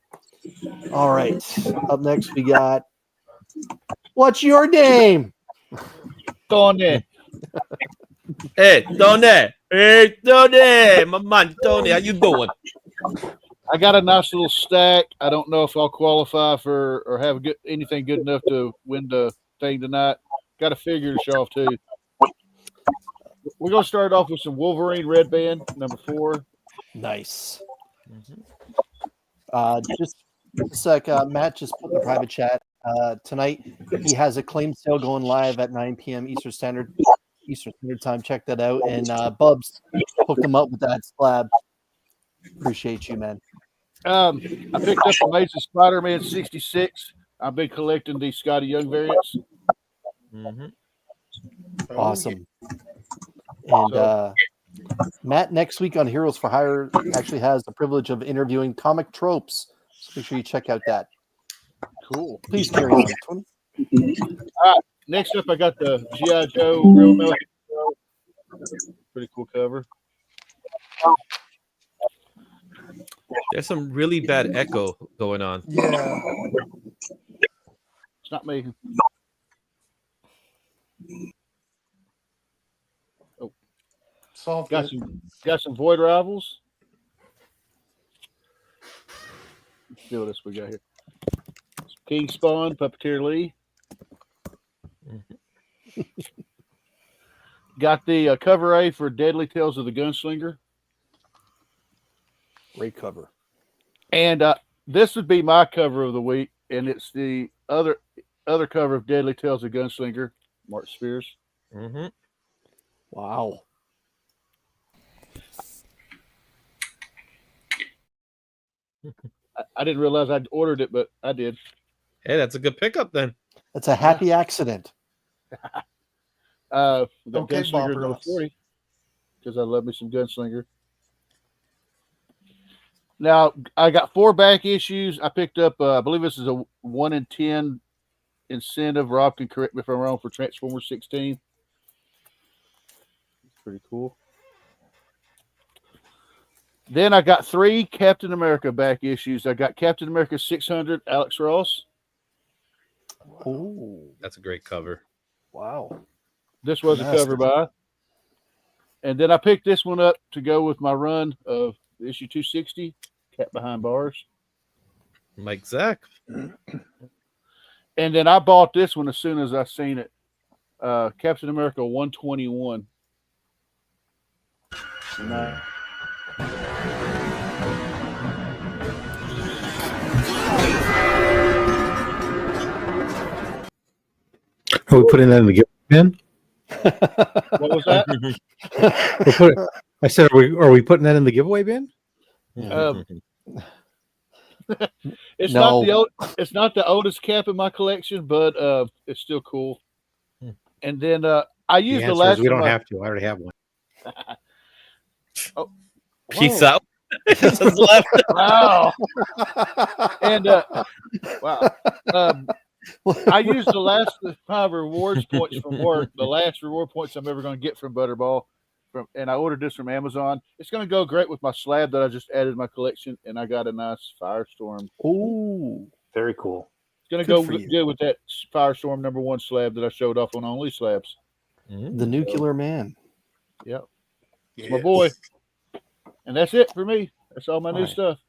All right. Up next, we got what's your name? Tony. Hey, Tony. Hey, Tony. My man, Tony. How you doing? I got a nice little stack. I don't know if I'll qualify for or have anything good enough to win the thing tonight. Got a figure to show off too. We're gonna start off with some Wolverine Red Band number 4. Nice. Just a sec, Matt just put in the private chat. Tonight he has a claim sale going live at 9 p.m. Eastern Standard Time. Check that out. And Bubs hooked him up with that slab. Appreciate you, man. I picked up Amazing Spider-Man 66. I've been collecting these Scotty Young variants. Awesome. And Matt next week on Heroes for Hire actually has the privilege of interviewing Comic Tropes. So make sure you check out that. Cool. Please carry on, Tony. Next up, I got the G.I. Joe Real Milk. Pretty cool cover. There's some really bad echo going on. Yeah. It's not me. Oh, got some Void Rivals. Let's see what else we got here. King Spawn, Puppeteer Lee. Got the cover A for Deadly Tales of the Gunslinger. Great cover. And this would be my cover of the week, and it's the other cover of Deadly Tales of Gunslinger, Mark Spears. Wow. I didn't realize I'd ordered it, but I did. Hey, that's a good pickup then. That's a happy accident. The Okay, Gunslinger Bob number Ross. 40, because I love me some Gunslinger. Now I got 4 back issues. I picked up, I believe this is a 1 in 10 incentive. Rob can correct me if I'm wrong, for Transformers 16. Pretty cool. Then I got 3 Captain America back issues. I got Captain America 600, Alex Ross. Oh, That's a great cover. wow. This was a cover by. And then I picked this one up to go with my run of issue 260, Cat Behind Bars. Mike Zach. And then I bought this one as soon as I seen it. Captain America 121. And Are we putting that in the giveaway bin? what was that? I said, are we putting that in the giveaway bin? It's No. it's not the oldest cap in my collection, but it's still cool. And then I used the answer last is we don't one. have to. I already have one. Peace Whoa. out. This is left. Wow. And wow. I used the last 5 rewards points from work, the last reward points I'm ever going to get from Butterball. And I ordered this from Amazon. It's going to go great with my slab that I just added to my collection, and I got a nice Firestorm. Oh, Very cool. It's going to Good go for you. good with that Firestorm #1 slab that I showed off on Only Slabs. the nuclear man. Yep. It's my boy. And that's it for me. That's all my new right. stuff.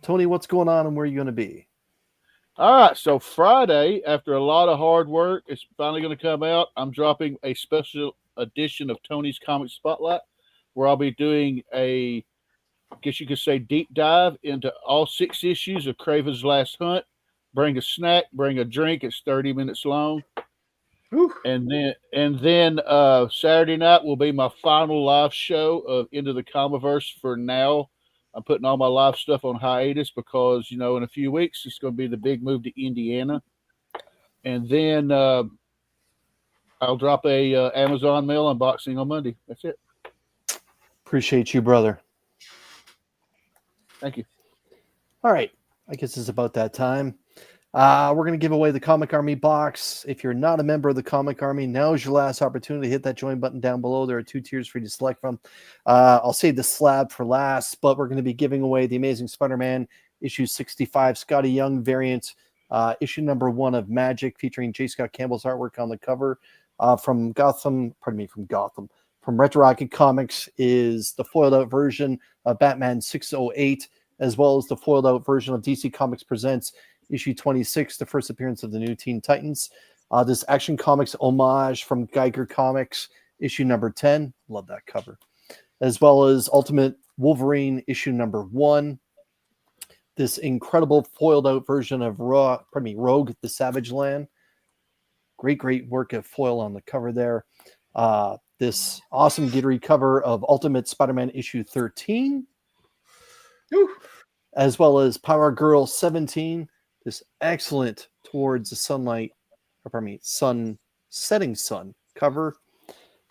Tony, what's going on and where are you going to be? All right, so Friday, after a lot of hard work, it's finally going to come out. I'm dropping a special edition of Tony's Comic Spotlight, where I'll be doing I guess you could say, deep dive into all 6 issues of Kraven's Last Hunt. Bring a snack, bring a drink. It's 30 minutes long. And then Saturday night will be my final live show of Into the Comiverse for now. I'm putting all my live stuff on hiatus because, in a few weeks, it's going to be the big move to Indiana. And then I'll drop a Amazon mail unboxing on Monday. That's it. Appreciate you, brother. Thank you. All right. I guess it's about that time. We're going to give away the Comic Army box. If you're not a member of the Comic Army, now is your last opportunity to hit that join button down below. There are 2 tiers for you to select from. I'll save the slab for last, but we're going to be giving away the Amazing Spider-Man issue 65 Scotty Young variant, issue #1 of Magic, featuring J. Scott Campbell's artwork on the cover. From Retro Rocket Comics is the foiled out version of Batman 608, as well as the foiled out version of DC Comics Presents issue 26, the first appearance of the new Teen Titans. This Action Comics homage from Geiger Comics, issue #10. Love that cover. As well as Ultimate Wolverine, issue #1. This incredible foiled out version of Rogue, the Savage Land. Great work of foil on the cover there. This awesome glittery cover of Ultimate Spider-Man issue 13. As well as Power Girl 17. This excellent Towards the Sunlight, setting sun cover.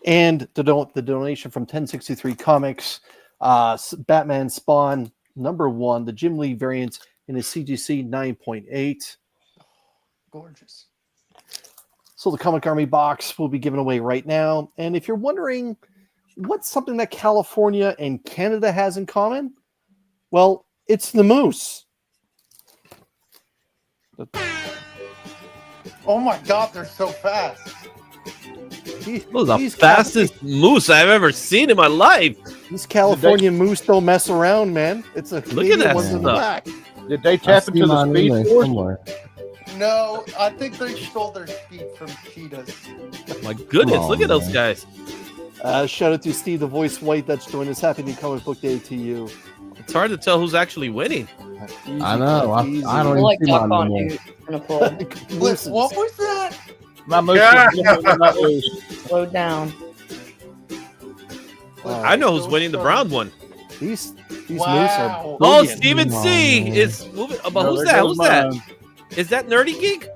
And the donation from 1063 Comics, Batman Spawn #1, the Jim Lee variant in his CGC 9.8. Gorgeous. So the Comic Army box will be given away right now. And if you're wondering what's something that California and Canada has in common, well, it's the moose. Oh my God, they're so fast. Those are the fastest moose I've ever seen in my life. These California moose don't mess around, man. It's a Look at that ones in the stuff. back. Did they tap into the Speed Force? No, I think they stole their speed from cheetahs. My goodness, look at those guys. Shout out to Steve the Voice White that's joined us. Happy New Comic Book Day to you. It's hard to tell who's actually winning. I know. I don't like even see Doc mine on anymore. dude in a pull. What was that? My moose Slowed down. I know who's winning the brown one. These moose Wow. are Oh, brilliant. Steven C. is moving. But who's that? Who's that? Is that Nerdy Geek?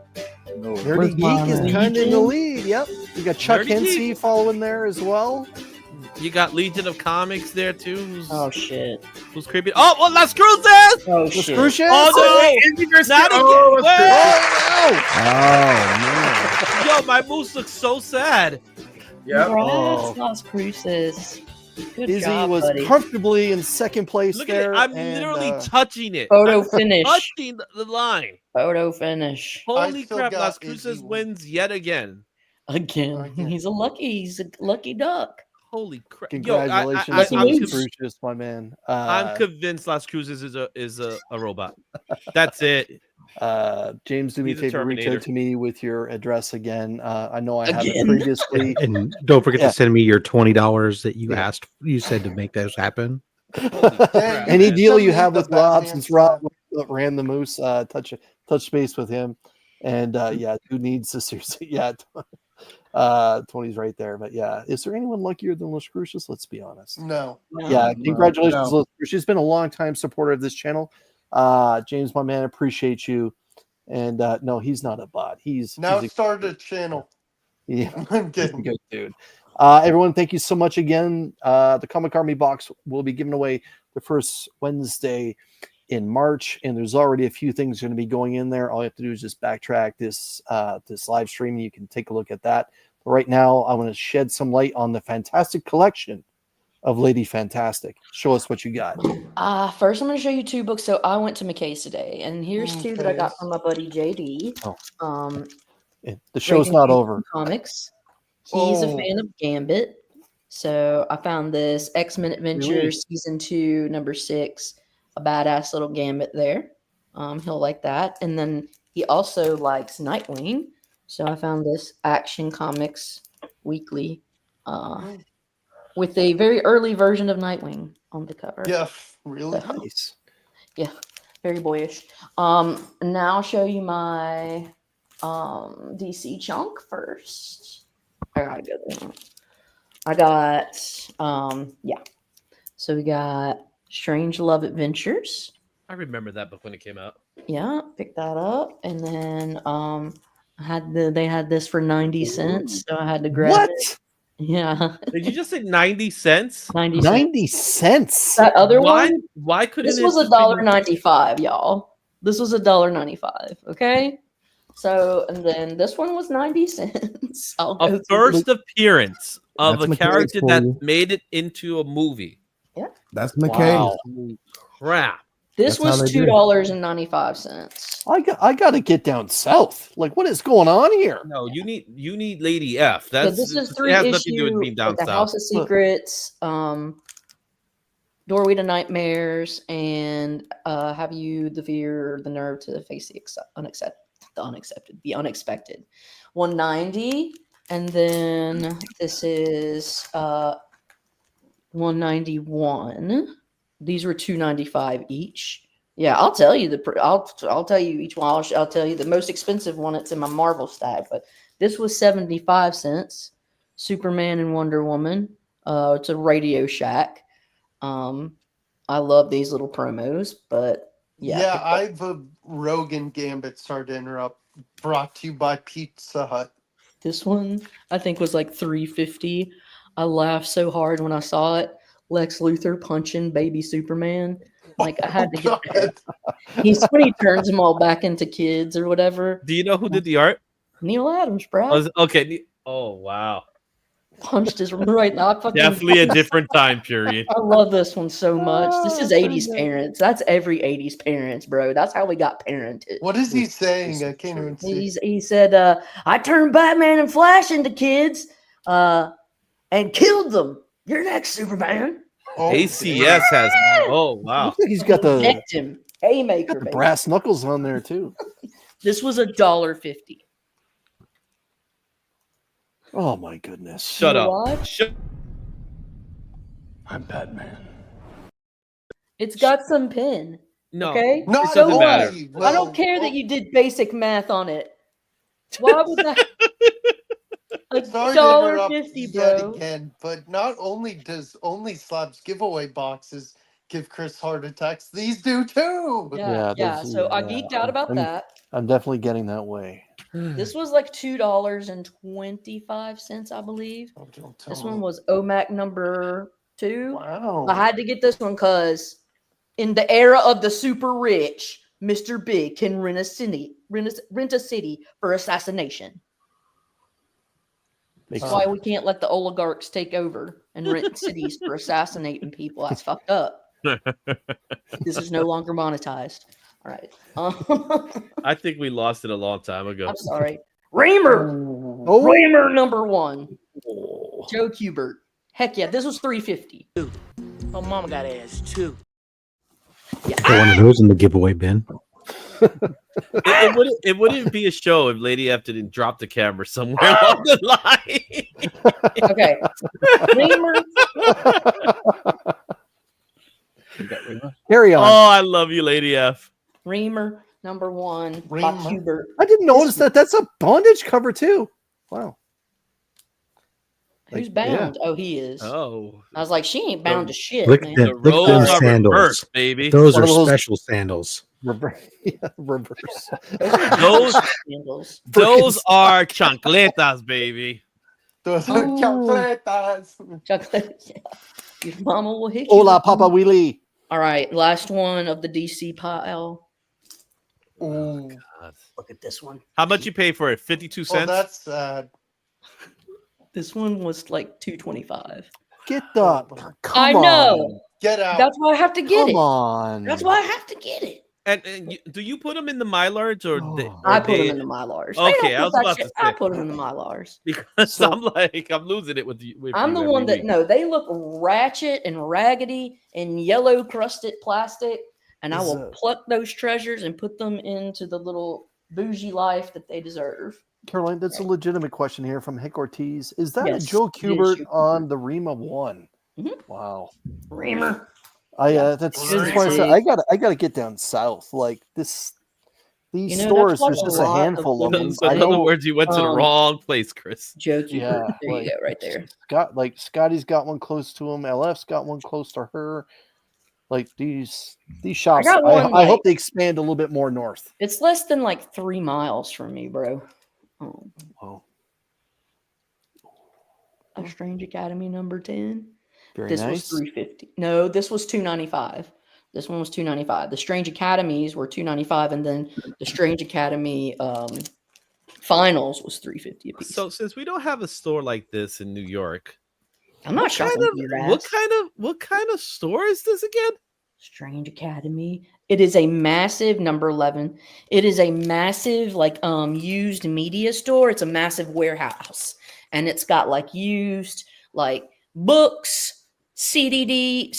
Nerdy Geek is kind of in the lead. Yep. You got Chuck Nerdy Hensey Geek. following there as well. You got Legion of Comics there too. Oh shit. Who's creepy? Oh, well, Las Cruces! Oh Las shit. Cruces? Oh no! Izzy versus Not again! oh, Wait! Oh Yo, my moose looks so sad. Yep. Congrats, Oh. Las Cruces. Good Izzy job, was buddy. comfortably in second place Look at there. it. I'm and, literally touching it. Photo I'm finish. touching the line. Photo finish. Holy still crap! got Las Izzy Cruces win. wins yet again. Again. He's a lucky duck. Holy crap! Congratulations, Lucky I'm, moose. Crucius, my man. I'm convinced Las Cruces is a robot. That's it. James, do me a He's a favor, reach Terminator. out to me with your address again. I know I have it Again? previously. And don't forget Yeah. to send me your $20 that you Yeah. asked. You said to make those happen. Any deal you Send me have the with Rob, Batman since Rob stuff. ran the moose, touch base with him. And yeah, who needs to seriously? Yeah, 20's right there. But yeah, is there anyone luckier than Las Cruces? Let's be honest. No. Yeah, congratulations, no. Las Cruces. She's been a long time supporter of this channel. James, my man, appreciate you. And no, he's not a bot. Now he's start a channel. yeah, I'm he's a kidding. good dude. Everyone, thank you so much again. The Comic Army box will be given away the first Wednesday in March, and there's already a few things going to be going in there. All you have to do is just backtrack this live stream. You can take a look at that. But right now, I want to shed some light on the fantastic collection of Lady Fantastic. Show us what you got. First, I'm going to show you two books. So I went to McKay's today, and here's two that I got from my buddy JD. Oh. The show's Reagan not Reagan over. Comics. He's a Oh. fan of Gambit. So I found this X-Men Adventure Really? Season 2, number 6. A badass little Gambit there. He'll like that. And then he also likes Nightwing. So I found this Action Comics Weekly with a very early version of Nightwing on the cover. Yeah, really? So, Nice. yeah, very boyish. Now I'll show you my DC chunk first. I gotta go there. I got yeah. So we got Strange Love Adventures. I remember that book when it came out. Yeah, pick that up. And then they had this for 90 cents, so I had to grab What? it. Yeah. Did you just say 90 cents? 90 cents. 90 cents? That other Why? one, Why couldn't this it was just be- $1.95, y'all. This was $1.95. Okay. So, and then this one was 90 cents. I'll go A through first appearance of That's a McKay's character for that you. made it into a movie. That's McKay. Wow. Crap. This That's how was they do. $2.95. I got to get down south. Like, what is going on here? No, you need Lady F. So That's this is it three has nothing to do issue with being down with the south. House of Secrets, Doorway to Nightmares, and have you the fear, the nerve to face the unexpected. 190, and then this is 191. These were 295 each. Yeah, I'll tell you I'll tell you each one. I'll tell you the most expensive one. It's in my Marvel stack, but this was 75 cents. Superman and Wonder Woman. It's a Radio Shack. I love these little promos, but Yeah, I've a Rogan Gambit. Sorry to interrupt. Brought to you by Pizza Hut. this one I think was like $3.50. I laughed so hard when I saw it. Lex Luthor punching baby Superman. Like I had to get that. He's when he turns them all back into kids or whatever. Do you know who did the art? Neil Adams, bro. Okay. Oh wow. Punched his right now. Definitely a different time period. I love this one so much. This is 80s parents. That's every 80s parents, bro. That's how we got parented. What is he saying? I can't even see. He said, I turned Batman and Flash into kids and killed them. You're next, Superman. Oh, ACS has. Oh wow. Looks like he's got the Necked him. Haymaker, got the baby. brass knuckles on there too. This was $1.50. Oh my goodness! Shut up. Watch. I'm Batman. It's got some pin. No. Okay. No, It So doesn't what? matter. I don't care that you did basic math on it. Why would that? Sorry to interrupt $1.50, yet bro. again, but not only does Only Slabs giveaway boxes give Chris heart attacks, these do too. Yeah. those- So I yeah, geeked out about I'm- that. I'm definitely getting that way. This was like $2.25, I believe. Oh, don't tell This me. one was OMAC number 2. Wow. I had to get this one because in the era of the super rich, Mr. Big can rent a city for assassination. Makes That's why sense. we can't let the oligarchs take over and rent cities for assassinating people. That's fucked up. This is no longer monetized. All right. I think we lost it a long time ago. I'm sorry. Reamer. Oh, Reamer number 1. oh. Joe Kubert. Heck yeah, this was $3.50. My mama got ass too. Got one of those in the giveaway bin. It wouldn't be a show if Lady F didn't drop the camera somewhere along the line. Okay. Reamer. Carry Oh, on. I love you, Lady F. Reamer number 1. By Reamer. Kubert. I didn't notice that. That's a bondage cover too. Wow. Who's Like, bound? Oh, he is. Oh, I was like, she ain't bound to shit, Look man. at them, the look at them roles are sandals. reversed, baby. Those One are of those- special sandals. Reverse. Those Sandals. those are chancletas, baby. Those Oh. are calcetas. Chuck, your mama will hit you. Hola, with Papa them. Willie. All right, last one of the DC pile. Ooh. Look at this one. How much you pay for it? 52 Well, cents. that's sad. This one was like $2.25. Get the. Come I know. on. Get out. That's why I have to get Come it. on. That's why I have to get it. And do you put them in the Mylars or? Oh. I put them in the Mylars. They Okay, don't I put was that about shit- to I say. put them in the Mylars. Because So- I'm like, I'm losing it with you. I'm the one that no, they look ratchet and raggedy and yellow crusted plastic, and I Is, will pluck those treasures and put them into the little bougie life that they deserve. Caroline, that's a legitimate question here from Hick Ortiz. Is that Yes, a Joe it is Kubert Joe on the Rima 1? Mhm. Wow. Reamer. I Yeah. that's Really why I said big. I gotta get down south. Like this, these You know, stores. that's like There's a just a lot of handful of them. So I in other know. words, you went to the wrong place, Chris. Joe Kubert. Yeah, There like- you go, right there. Scotty's got one close to him. LF's got one close to her. Like these shops. got one, I hope like- they expand a little bit more north. It's less than like 3 miles from me, bro. Oh, Oh, A Strange Academy number 10. very This nice. was $3.50. No, this was $2.95. This one was $2.95. The Strange Academies were $2.95, and then the Strange Academy finals was $3.50 a piece. So since we don't have a store like this in New York, I'm not shopping for your ass. what kind of store is this again? Strange Academy. It is a massive number 11. It is a massive like used media store. It's a massive warehouse, and it's got like used like books, CDs,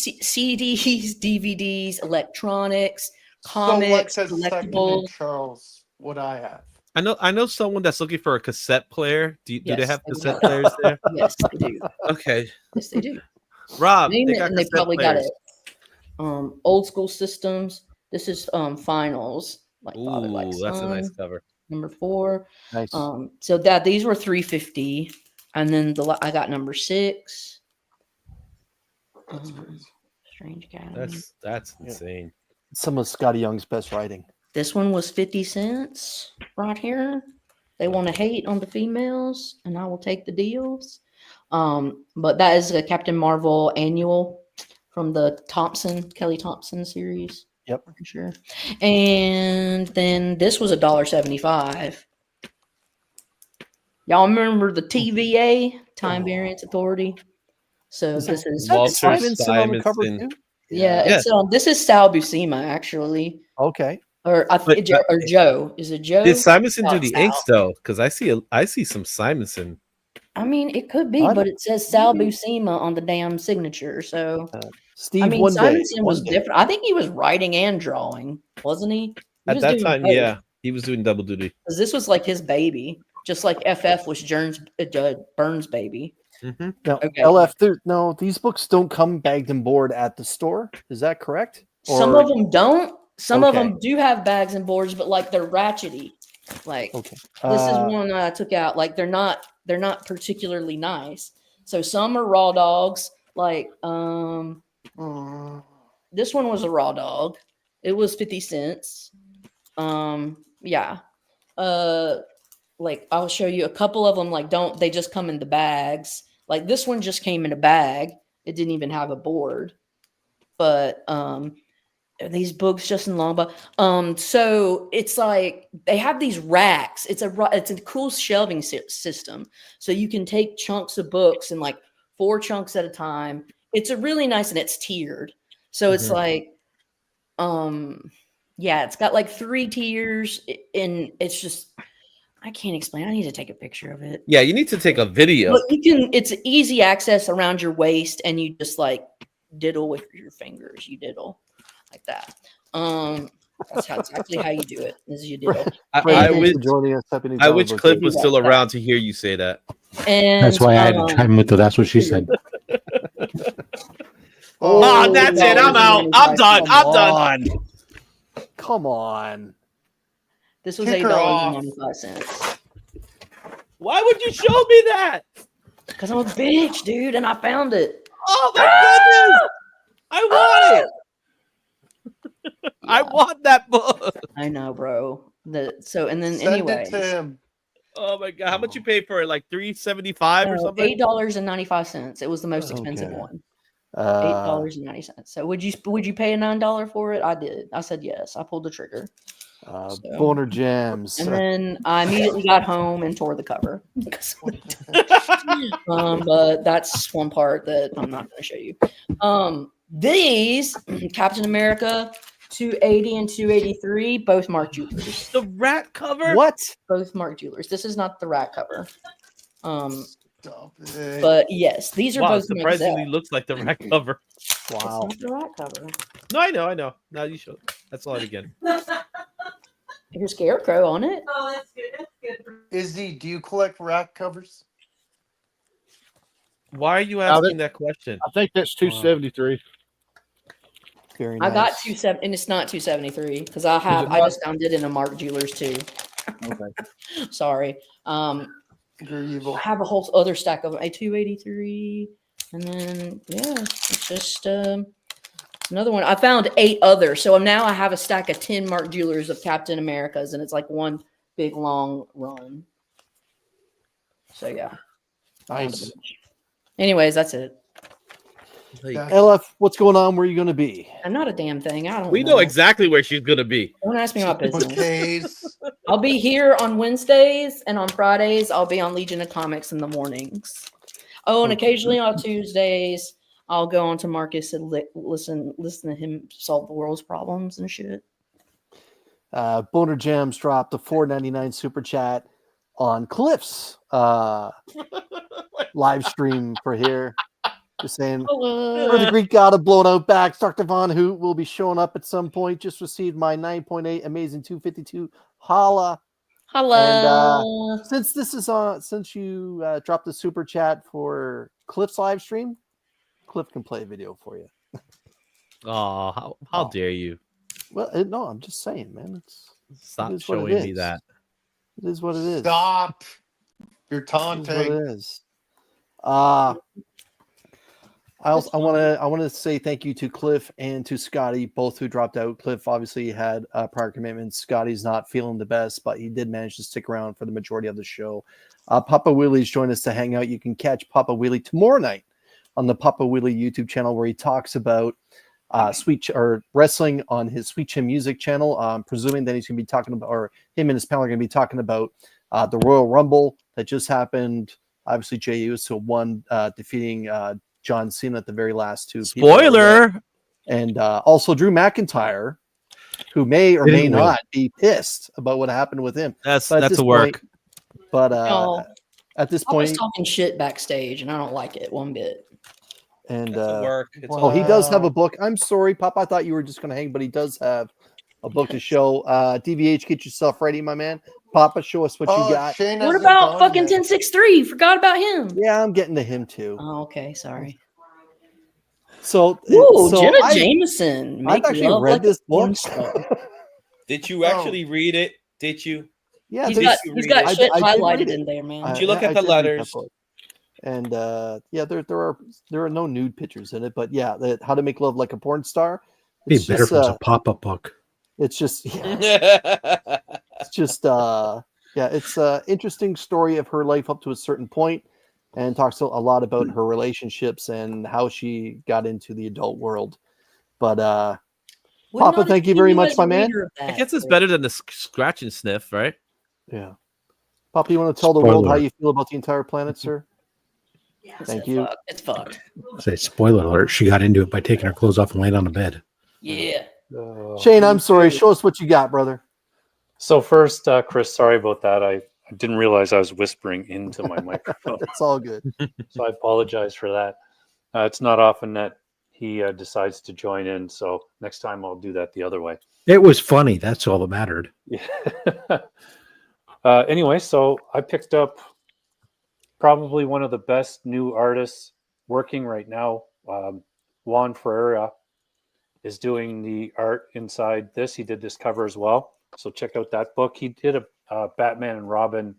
DVDs, electronics, comics, so like a second in collectibles. Charles, what I have. I know someone that's looking for a cassette player. Do they Yes, have they do. cassette players there? Yes, they do. Okay, Yes, they do. Rob, Name they it, got and they cassette probably players. got it. Old school systems. This is finals. Like Father Like Ooh, that's a nice Son. cover. Number 4. Nice. So that these were $3.50, and then I got number 6. Strange Academy. That's insane. Some of Scotty Young's best writing. This one was 50 cents right here. They want to hate on the females, and I will take the deals. But that is a Captain Marvel annual from the Kelly Thompson series. Yep. For sure. And then this was $1.75. Y'all remember the TVA, Time Variance Authority? So Is this that- is Walter Simonson on the cover Simonson. too? yeah, Yeah. it's this is Sal Buscema actually, Okay. or I think But- or Joe. Is it Joe? Did Simonson do Sal- the Sal. inks though? Because I see some Simonson. I mean, it could be, I but don't- it says Sal Buscema on the damn signature. So Steve, I mean, one day. Simonson was one day. different. I think he was writing and drawing, wasn't he? He At was that doing time, both. yeah, he was doing double duty. 'Cause this was like his baby, just like FF was Burns' baby. Mm-hmm. Now, Okay. LF, no, these books don't come bagged and board at the store. Is that correct? Some Or- of them don't. Some of Okay. them do have bags and boards, but like they're ratchety. Like Okay. this is one I took out. Like they're not particularly nice. So some are raw dogs. Like this one was a raw dog. It was 50 cents. Yeah. like I'll show you a couple of them. Like they just come in the bags. Like this one just came in a bag. It didn't even have a board. But these books just in long, but so it's like they have these racks. It's a cool shelving system, so you can take chunks of books and like 4 chunks at a time. It's a really nice, and it's tiered, so it's like yeah, it's got like 3 tiers, and it's just I can't explain. I need to take a picture of it. Yeah, you need to take a video. But you can. It's easy access around your waist, and you just like diddle with your fingers. You diddle like that. That's exactly how you do it. Is you diddle. I wish joining us. Happy New I wish Year. Cliff was still around to hear you say that. And That's why I had to chime with her. That's what she said. Oh, that's it. I'm out. I'm done. I'm done. Come on. This was Kick her off. $8.95. Why would you show me that? Because I'm a bitch, dude, and I found it. Oh my goodness! I want it. I want that book. I know, bro. And then Send anyways, it to him. Oh my god! How much you pay for it? Like $3.75 or something? $8.95. It was the most expensive Okay. one. $8.90. So would you pay a $9 for it? I did. I said yes. I pulled the trigger. Boner Jams. And then I immediately got home and tore the cover. But that's one part that I'm not going to show you. These Captain America 280 and 283, both Mark Jewelers. The rat cover? What? Both Mark Jewelers. This is not the rat cover. Stop it. But yes, these are Wow, both surprisingly Mark looks like the rat cover. Wow. It's not the rat cover. No, I know. Now you show. That's all it again. Here's Scarecrow on it. Oh, that's good. That's good. Izzy, do you collect rack covers? Why are you asking that question? I think that's 273. Very I nice. got 270, and it's not 273 because I just found it in a Mark Jewelers too. Okay. Sorry. You're evil. I have a whole other stack of a 283, and then yeah, it's just another one. I found 8 others, so now I have a stack of 10 Mark Jewelers of Captain Americas, and it's like one big long run. So yeah. Nice. Anyways, that's it. LF, what's going on? Where are you going to be? I'm not a damn thing. I don't. We know exactly where she's gonna be. Don't ask me about business. Bouquets. I'll be here on Wednesdays, and on Fridays I'll be on Legion of Comics in the mornings. Oh, and occasionally on Tuesdays I'll go on to Marcus and listen to him solve the world's problems and shit. Boner Jams dropped a $4.99 super chat on Cliff's live stream for here. Just saying, for the Greek god of blown out backs, Dr. Von Hoot will be showing up at some point. Just received my 9.8 amazing 252. Holla. Hello. And since this is on, since you dropped the super chat for Cliff's live stream, Cliff can play a video for you. Oh, how dare you? Well, no, I'm just saying, man. Stop showing me that. It is what it is. Stop. You're It is taunting. what it is. I want to say thank you to Cliff and to Scotty, both who dropped out. Cliff obviously had prior commitments. Scotty's not feeling the best, but he did manage to stick around for the majority of the show. Papa Wheelie's joined us to hang out. You can catch Papa Wheelie tomorrow night on the Papa Wheelie YouTube channel, where he talks about wrestling on his Sweet Chin Music channel. I'm presuming that he's going to be talking about, or him and his panel are going to be talking about the Royal Rumble that just happened. Obviously, Jey Uso won, defeating John Cena at the very last 2. Spoiler. And also Drew McIntyre, who may or may not be pissed about what happened with him. That's a work. But at this I was point, talking shit backstage, and I don't like it one bit. and work. he does have a book. I'm sorry, Pop. I thought you were just going to hang, but he does have a book to show. DVH, get yourself ready, my man. Papa, show us what you got. Shane What hasn't about gone fucking yet. 1063? Forgot about him. Yeah, I'm getting to him too. Oh, okay, sorry. So, Ooh, so Jenna I- Jameson. I've Make actually love read like a this porn book. star. Did you actually read it? Did you? Yeah, He's there's- got I- shit I did read highlighted it. in there, man. Did you look at the did read that letters? book. And yeah, there are no nude pictures in it, but yeah, How to Make Love Like a Porn Star. It'd be better if it was a pop-up book. It's just it's just Yeah, it's an interesting story of her life up to a certain point, and talks a lot about her relationships and how she got into the adult world. But Would Papa, not thank you have very seen much, as my a man. reader of I that, guess it's but- better than the scratch and sniff, right? Yeah. Papa, you want to tell the world how Spoiler. you feel about the entire planet, sir? Thank you. It's fucked. Say spoiler alert. She got into it by taking her clothes off and laying on the bed. Yeah. Shane, I'm sorry. Show us what you got, brother. So first, Chris, sorry about that. I didn't realize I was whispering into my microphone, It's all good. so I apologize for that. It's not often that he decides to join in, so next time I'll do that the other way. It was funny. That's all that mattered. Yeah. Anyway, so I picked up probably one of the best new artists working right now. Juan Ferreira is doing the art inside this. He did this cover as well. So check out that book. He did a Batman and Robin,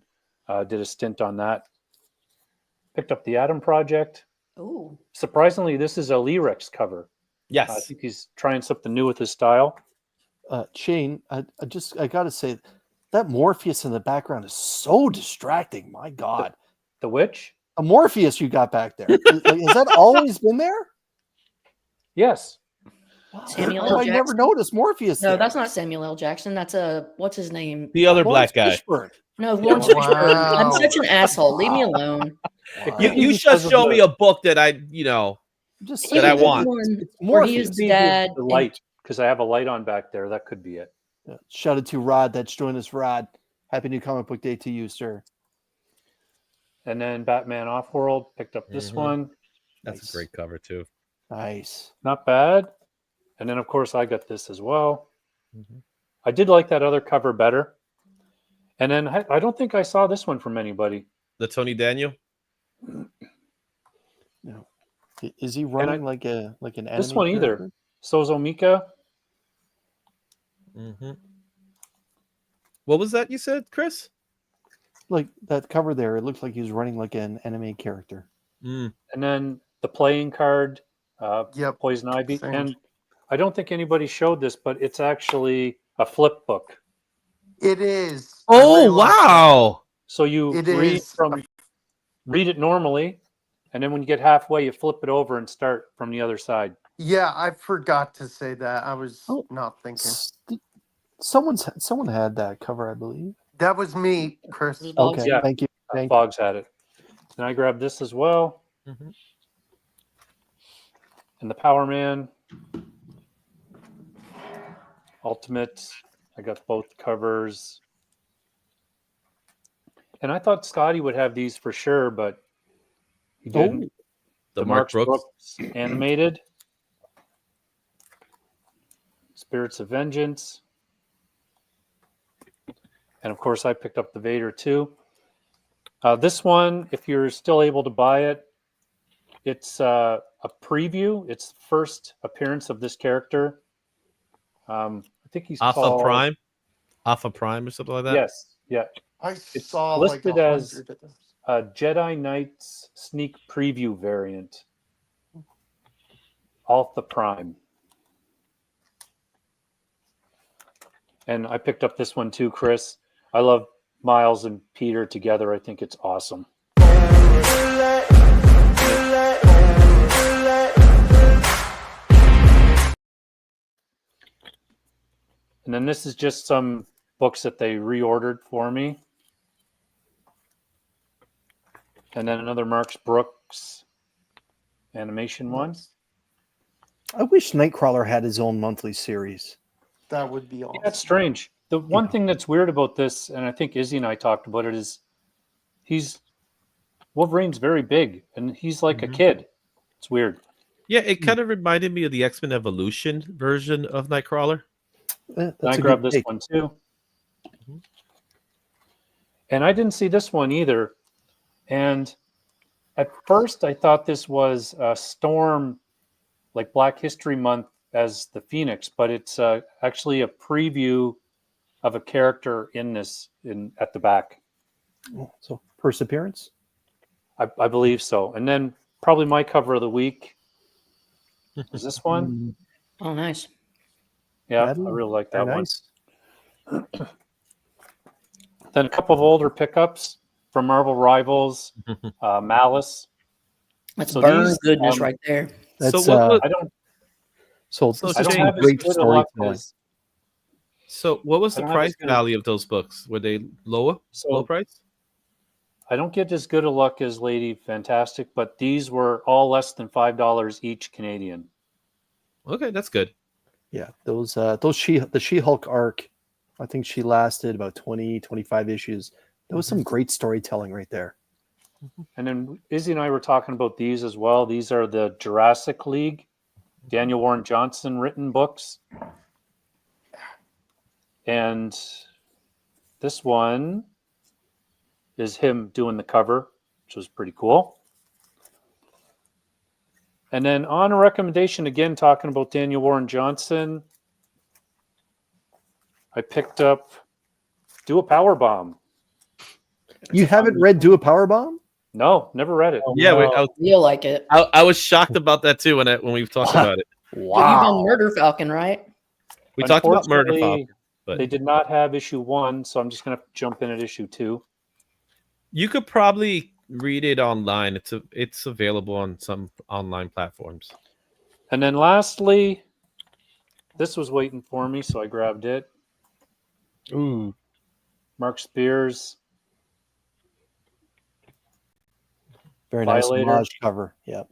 did a stint on that. Picked up the Atom Project. Ooh. Surprisingly, this is a Lyrics cover. Yes. I think he's trying something new with his style. Shane, I gotta say, that Morpheus in the background is so distracting. My God, The Witch? a Morpheus you got back there. Has that always been there? Yes. Samuel How L. have I never Jackson? noticed Morpheus No, there? that's not Samuel L. Jackson. That's what's his name? The other Lawrence black guy. Fishburne. No, Lawrence Fishburne. I'm such an asshole. Leave me alone. You just show me a book that I Just that I He was want. one It's where he Morpheus. is the dad. The and- light, because I have a light on back there. That could be it. Yeah. Shout out to Rod that's joined us, Rod. Happy New Comic Book Day to you, sir. And then Batman Offworld, picked up this Mhm. one. That's Nice. a great cover too. Nice. Not bad. And then, of course, I got this as well. Mhm. I did like that other cover better. And then I don't think I saw this one from anybody. The Tony Daniel. No. Is he running like an anime This one either. character? Sozo Mika. Mm-hmm. What was that you said, Chris? Like that cover there, it looks like he's running like an anime character. Mm. And then the playing card, Yep. Poison Ivy. Same. And I don't think anybody showed this, but it's actually a flip book. It is. Oh I like wow! So you It read is. read it normally, and then when you get halfway, you flip it over and start from the other side. Yeah, I forgot to say that. I was Oh. not thinking. Someone had that cover, I believe. That was me, Chris. Okay, Yeah. thank you. Thank you. Fogs had it. And I grabbed this as well. Mhm. And the Power Man Ultimate. I got both covers. And I thought Scotty would have these for sure, but he didn't. Oh, The Mark Brooks. animated. Spirits of Vengeance. And of course, I picked up the Vader too. This one, if you're still able to buy it, it's a preview. It's the first appearance of this character. I think he's Alpha called Prime. Alpha Prime or something like that. Yes, yeah. I It's saw like listed as 100 of them. a Jedi Knights sneak preview variant. Alpha Prime. And I picked up this one too, Chris. I love Miles and Peter together. I think it's awesome. And then this is just some books that they reordered for me. And then another Mark Brooks animation one. I wish Nightcrawler had his own monthly series. That would be awesome. That's strange. The one thing that's weird about this, and I think Izzy and I talked about it, is Wolverine's very big and he's like a kid. It's weird. Yeah, it kind of reminded me of the X-Men Evolution version of Nightcrawler. And I grabbed this one too. And I didn't see this one either. And at first I thought this was Storm, like Black History Month as the Phoenix, but it's actually a preview of a character in this at the back. So first appearance? I believe so. And then probably my cover of the week is this one. Oh, nice. Yeah, That'd I be really like that very one. nice. Then a couple of older pickups from Marvel Rivals, Malice. That's So burn these, goodness right there. That's so what was, I don't so So this I is don't some have as great good a luck storytelling. as so what was I the don't have as price good a- value of those books? Were they low so price? I don't get as good a luck as Lady Fantastic, but these were all less than $5 each Canadian. Okay, that's good. Yeah, the She-Hulk arc, I think she lasted about 20, 25 issues. That was some great storytelling right there. And then Izzy and I were talking about these as well. These are the Jurassic League, Daniel Warren Johnson written books. And this one is him doing the cover, which was pretty cool. And then on a recommendation, again, talking about Daniel Warren Johnson, I picked up Do a Power Bomb. You haven't read Do a Power Bomb? No, never read it. Yeah, Feel like it. I was shocked about that too when we talked about it. But you've done Murder Falcon, right? We talked about Murder Unfortunately, Falcon, but they did not have issue 1, so I'm just going to jump in at issue 2. you could probably read it online. It's available on some online platforms. And then lastly, this was waiting for me, so I grabbed it. Ooh. Mark Spears. Very nice Violator. homage cover. Yep.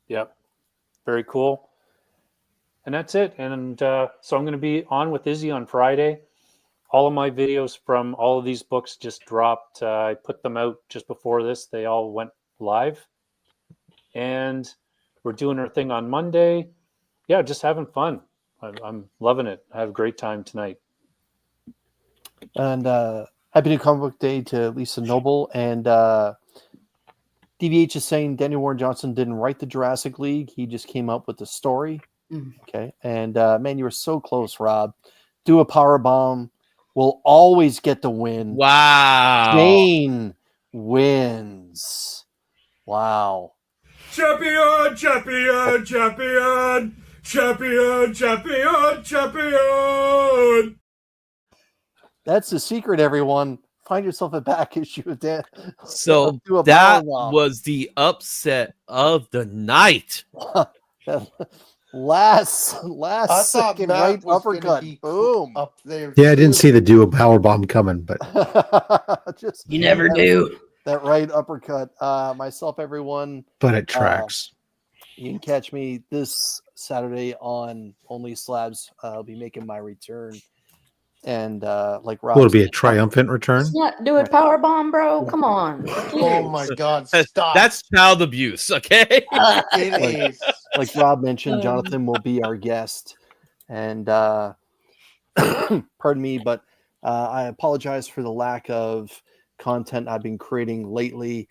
Yep. Very cool. And that's it. And so I'm going to be on with Izzy on Friday. All of my videos from all of these books just dropped. I put them out just before this. They all went live. And we're doing our thing on Monday. Yeah, just having fun. I'm loving it. I have a great time tonight. And happy New Comic Book Day to Lisa Noble. And DVH is saying Daniel Warren Johnson didn't write the Jurassic League. He just came up with the story. Okay. And man, you were so close, Rob. Do a Power Bomb. Will always get the win. Wow. Shane wins. Wow. Champion, champion, champion, champion, champion, champion. That's the secret, everyone. Find yourself a back issue of Dan. So Do a that Powerbomb. was the upset of the night. last I thought second Matt right was gonna uppercut. be Boom. up there. Yeah, I didn't too. see the duo power bomb coming, but Just You never do. that right uppercut. Myself, everyone. it tracks. You can catch me this Saturday on Only Slabs. I'll be making my return. And like Rob, Will it be a triumphant return? Let's not do it, Power Bomb, bro. Come on. Oh my God! Stop. That's child abuse, okay? It is. like Rob mentioned, Jonathan will be our guest. And pardon me, but I apologize for the lack of content I've been creating lately.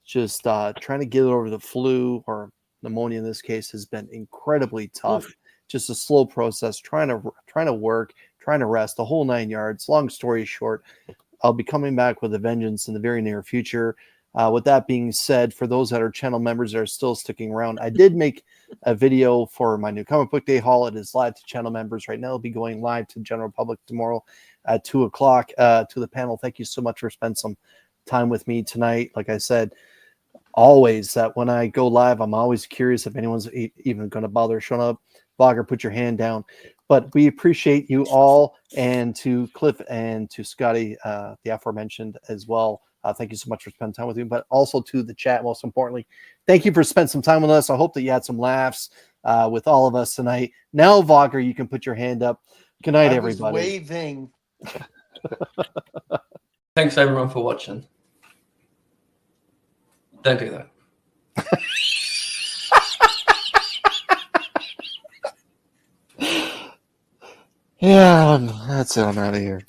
Just trying to get over the flu or pneumonia in this case has been incredibly tough. Just a slow process, trying to work, trying to rest, the whole 9 yards. Long story short, I'll be coming back with a vengeance in the very near future. With that being said, for those that are channel members that are still sticking around, I did make a video for my new Comic Book Day haul. It is live to channel members right now. It'll be going live to the general public tomorrow at 2 o'clock to the panel. Thank you so much for spending some time with me tonight. Like I said, always that when I go live, I'm always curious if anyone's even going to bother showing up. Vlogger, put your hand down. But we appreciate you all, and to Cliff and to Scotty, the aforementioned as well. Thank you so much for spending time with me, but also to the chat, most importantly. Thank you for spending some time with us. I hope that you had some laughs with all of us tonight. Now, Vlogger, you can put your hand up. Good night, I everybody. was waving. Thanks everyone for watching. Don't do that. Yeah, that's it. I'm out of here.